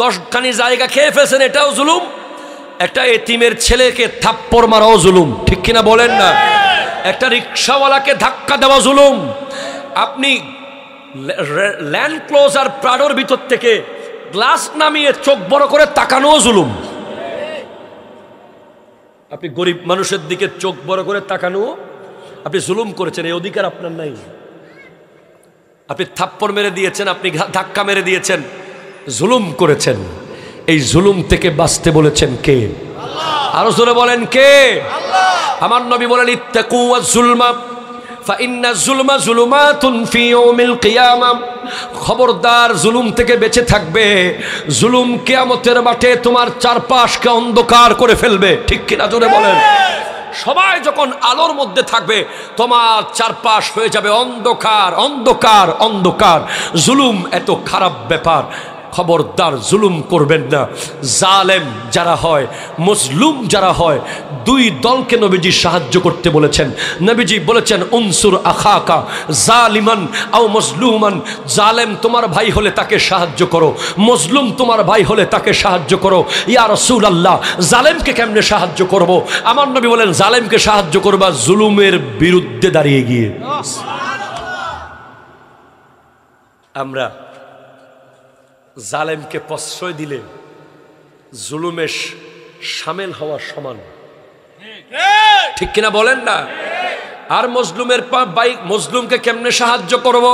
10খানি জায়গা খেয়ে ফেলছেন, এটাও জুলুম। একটা এতিমের ছেলেকে থাপ্পড় মারাও জুলুম, ঠিক কিনা বলেন না? একটা রিক্সাওয়ালাকে ধাক্কা দেওয়া জুলুম। আপনি ল্যান্ড ক্লোজার প্রাডোর ভিতর থেকে গ্লাস নামিয়ে চোখ বড় করে তাকানোও জুলুম। আপনি গরিব মানুষের দিকে চোখ বড় করে তাকানো আপনি জুলুম করেছেন, এই অধিকার আপনার নাই। আপনি থাপ্পড় মেরে দিয়েছেন, আপনি ধাক্কা মেরে দিয়েছেন, জুলুম করেছেন। এই জুলুম থেকে বাঁচতে বলেছেন কে? আরো জোরে বলেন কে? আমার নবী বলেন ইত্তাকু আয-যুলমা ফাইন্না যুলমা যুলুমাতুন ফি ইয়াউমিল কিয়ামা, খবরদার জুলুম থেকে বেঁচে থাকবে। জুলুম কিয়ামতের মাঠে তোমার চারপাশকে অন্ধকার করে ফেলবে, ঠিক কিনা জোরে বলেন? সবাই যখন আলোর মধ্যে থাকবে, তোমার চারপাশ হয়ে যাবে অন্ধকার অন্ধকার অন্ধকার। জুলুম এত খারাপ ব্যাপার, খবরদার জুলুম করবেন না। জালেম যারা হয়, মজলুম যারা হয়, দুই দলকে নবীজি সাহায্য করতে বলেছেন। নবীজি বলেছেন উনসুর আখাকা জালিমান আও মজলুমান, জালেম তোমার ভাই হলে তাকে সাহায্য করো, মজলুম তোমার ভাই হলে তাকে সাহায্য করো। ইয়া রাসূলুল্লাহ, জালেমকে কেমনে সাহায্য করব? আমার নবী বলেন জালেমকে সাহায্য করবা জুলুমের বিরুদ্ধে দাঁড়িয়ে গিয়ে। আমরা জালেমকে প্রশ্রয় দিলে জুলুমে শামিল হওয়ার সমান, ঠিক কিনা বলেন না? আর মজলুমের মজলুমকে কেমনে সাহায্য করব?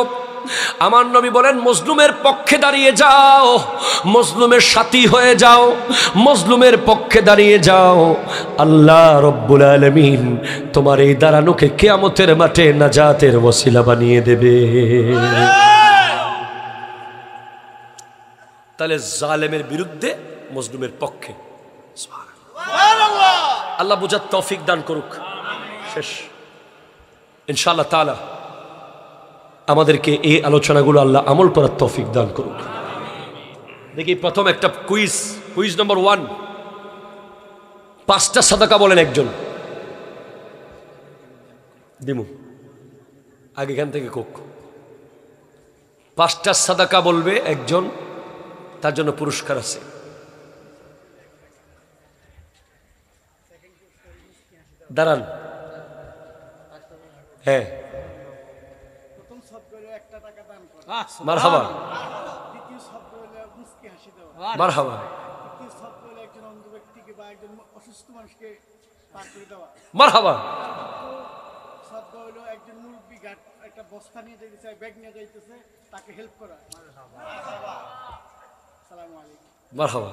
আমার নবী বলেন মজলুমের পক্ষে দাঁড়িয়ে যাও, মজলুমের সাথী হয়ে যাও, মজলুমের পক্ষে দাঁড়িয়ে যাও। আল্লাহ রব্বুল আলামিন তোমার এই দাঁড়ানোকে কিয়ামতের মাঠে নাজাতের ওসিলা বানিয়ে দেবে। তাহলে জালেমের বিরুদ্ধে, মজলুমের পক্ষে। আল্লাহ বুঝার তৌফিক দান করুক। শেষ ইনশাআল্লাহ তাআলা আমাদেরকে এই আলোচনাগুলো আল্লাহ আমল করার তৌফিক দান করুক। দেখি প্রথম একটা কুইজ নম্বর 1, 5টা সাদাকা বলেন একজন। দিমু আগে এখান থেকে কোক 5টা সাদাকা বলবে একজন, তার জন্য পুরস্কার আছে। দাঁড়ান, হ্যাঁ মারহাবা মারহাবা মারহাবা। মারহাবা।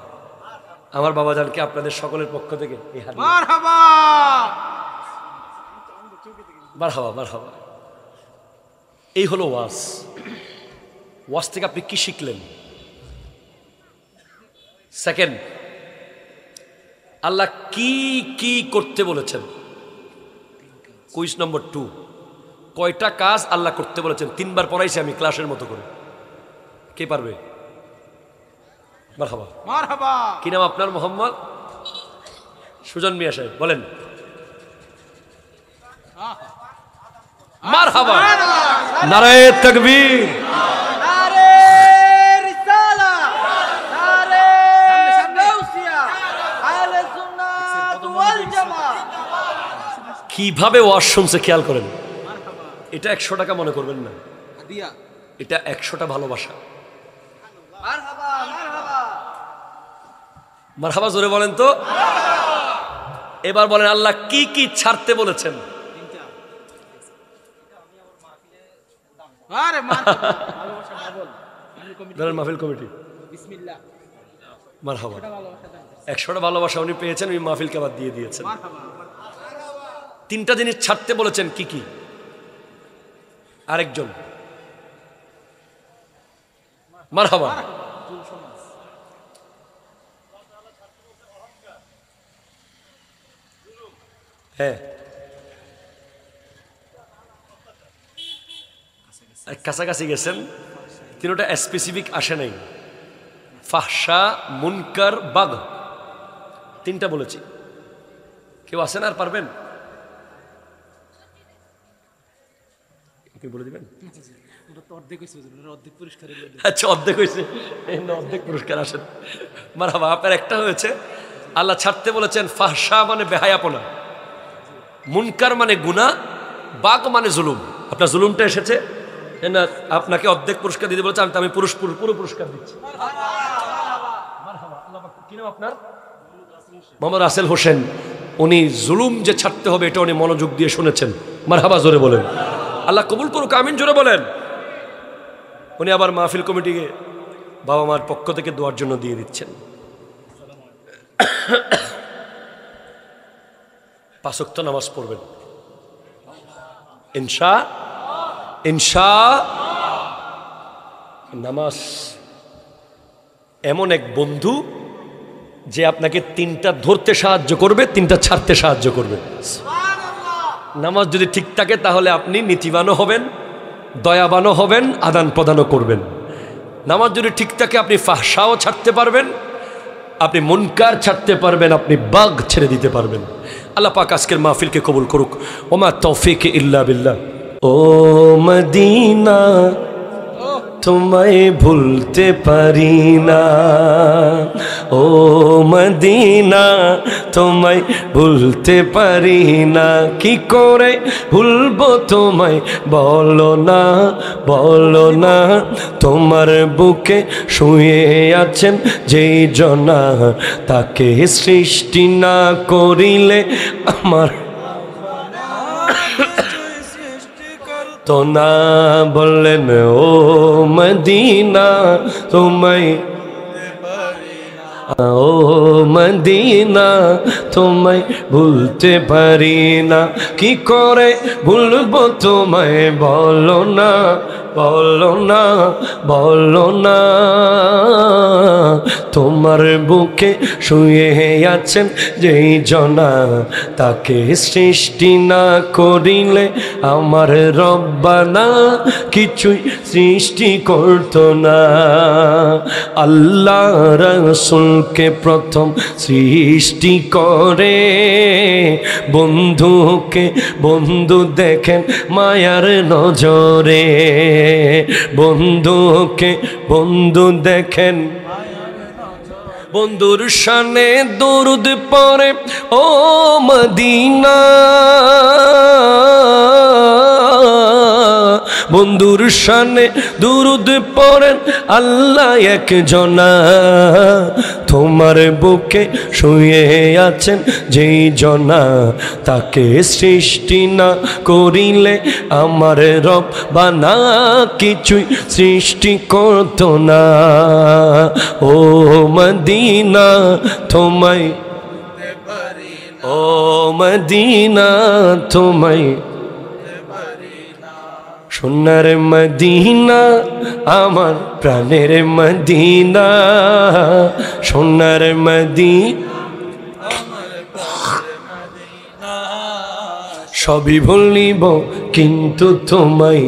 আমার বাবা জানকে আপনাদের সকলের পক্ষ থেকে মারহাবা মারহাবা মারহাবা। এই হলো ওয়াজ। ওয়াজ থেকে আপনি কি শিখলেন? সেকেন্ড, আল্লাহ কি কি করতে বলেছেন? কুইজ নম্বর 2, কয়টা কাজ আল্লাহ করতে বলেছেন? 3বার পড়াইছি আমি ক্লাসের মতো করে। কে পারবে? মারহাবা মারহাবা। কি নাম আপনার? মোহাম্মদ সুজন মিয়া সাহেব, বলেন মারহাবা। নারায়ে তাকবীর, নারে রিসালাত, নারে গাউসিয়া, আহলে সুন্নাত ওয়াল জামাত। কিভাবে ওয়াজ শুনছে খেয়াল করেন। এটা 100 টাকা মনে করবেন না, এটা 100টা ভালোবাসা। মারহাবা মারহাবা মারহাবা, জোরে বলেন তো। এবার বলেন আল্লাহ কি কি ছাড়তে বলেছেন? মাহফিল কমিটি মারহাবা, 100টা ভালোবাসা উনি পেয়েছেন, উনি মাহফিলকে আবার দিয়ে দিয়েছেন। 3টা জিনিস ছাড়তে বলেছেন, কি কি? আরেকজন মারহাবা। হ্যাঁ কাছাকাছি গেছেন, তিনটা স্পেসিফিক আসে নাই। ফাহশা, মুনকার, বাগ, তিনটা বলেছি। কেউ আছেন আর পারবেন? বলে দিবেন। আচ্ছা, অর্ধেক হয়েছে, অর্ধেক পুরস্কার আসেন। মারহাবা, আপনার একটা হয়েছে। আল্লাহ ছাড়তে বলেছেন। ফাহশা মানে বেহায়াপনা, মুনকার মানে গুনাহ, বাগ মানে জুলুম। আপনার জুলুমটা এসেছে না, আপনাকে অর্ধেক পুরস্কার দিতে বলেছে, আমি পুরো পুরস্কার দিচ্ছি। কি নাম আপনার? মোহাম্মদ রাসেল হোসেন। উনি জুলুম যে ছাড়তে হবে এটা উনি মনোযোগ দিয়ে শুনেছেন। মারহাবা, জোরে বলেন। আল্লাহ কবুল করুক, আমিন, জোরে বলেন। উনি আবার মাহফিল কমিটিকে বাবা মার পক্ষ থেকে দোয়ার জন্য দিয়ে দিচ্ছেন। 5 ওয়াক্ত নামাজ পড়বেন ইনশা। নামাজ এমন এক বন্ধু যে আপনাকে 3টা ধরতে সাহায্য করবে, 3টা ছাড়তে সাহায্য করবে। নামাজ যদি ঠিক থাকে তাহলে আপনি নীতিবানও হবেন, দয়াবানও হবেন, আদান প্রদানও করবেন। নামাজ যদি ঠিক থাকে আপনি ফাহশাও ছাড়তে পারবেন, আপনি মুনকার ছাড়তে পারবেন, আপনি বাগ ছেড়ে দিতে পারবেন। আল্লাহ পাক আজকের মাহফিলকে কবুল করুক। ওমা তৌফিক ইল্লা বিল্লাহ। ও মদিনা, তোমায় ভুলতে পারি না। ও মদিনা, তোমায় ভুলতে পারি না। কি করে ভুলবো তোমায়, বলো না, বলো না। তোমার বুকে শুয়ে আছেন যেই জনা, তাকে সৃষ্টি না করিলে আমার তো না। বললেন ও মদিনা, তোমায়, ও মদিনা, তোমায় ভুলতে পারি না। কি করে ভুলবো তোমায়, বলো না, বলো না, বলো না। তোমার বুকে শুয়ে আছেন যেই জনা, তাকে সৃষ্টি না করিলে আমার রব্বানা কিছুই সৃষ্টি করতো না। আল্লাহ রাসূলকে প্রথম সৃষ্টি করে, বন্ধুকে বন্ধু দেখেন মায়ার নজরে। বন্ধুকে বন্ধু দেখেন, বন্ধুর শানে দরুদ পড়ে ও মদিনা। বন্ধুর শানে দুরুদ পড়েন আল্লাহ এক জনা। তোমার বুকে শুয়ে আছেন যেই জনা, তাকে সৃষ্টি না করিলে আমার রব্বানা কিছুই সৃষ্টি করতো না। ও মদিনা, তোমায়, ও মদিনা, তোমায়, সোনার মদিনা, আমার প্রাণের মদিনা। সোনার মদিনা, সবই ভুলিব কিন্তু তোমায়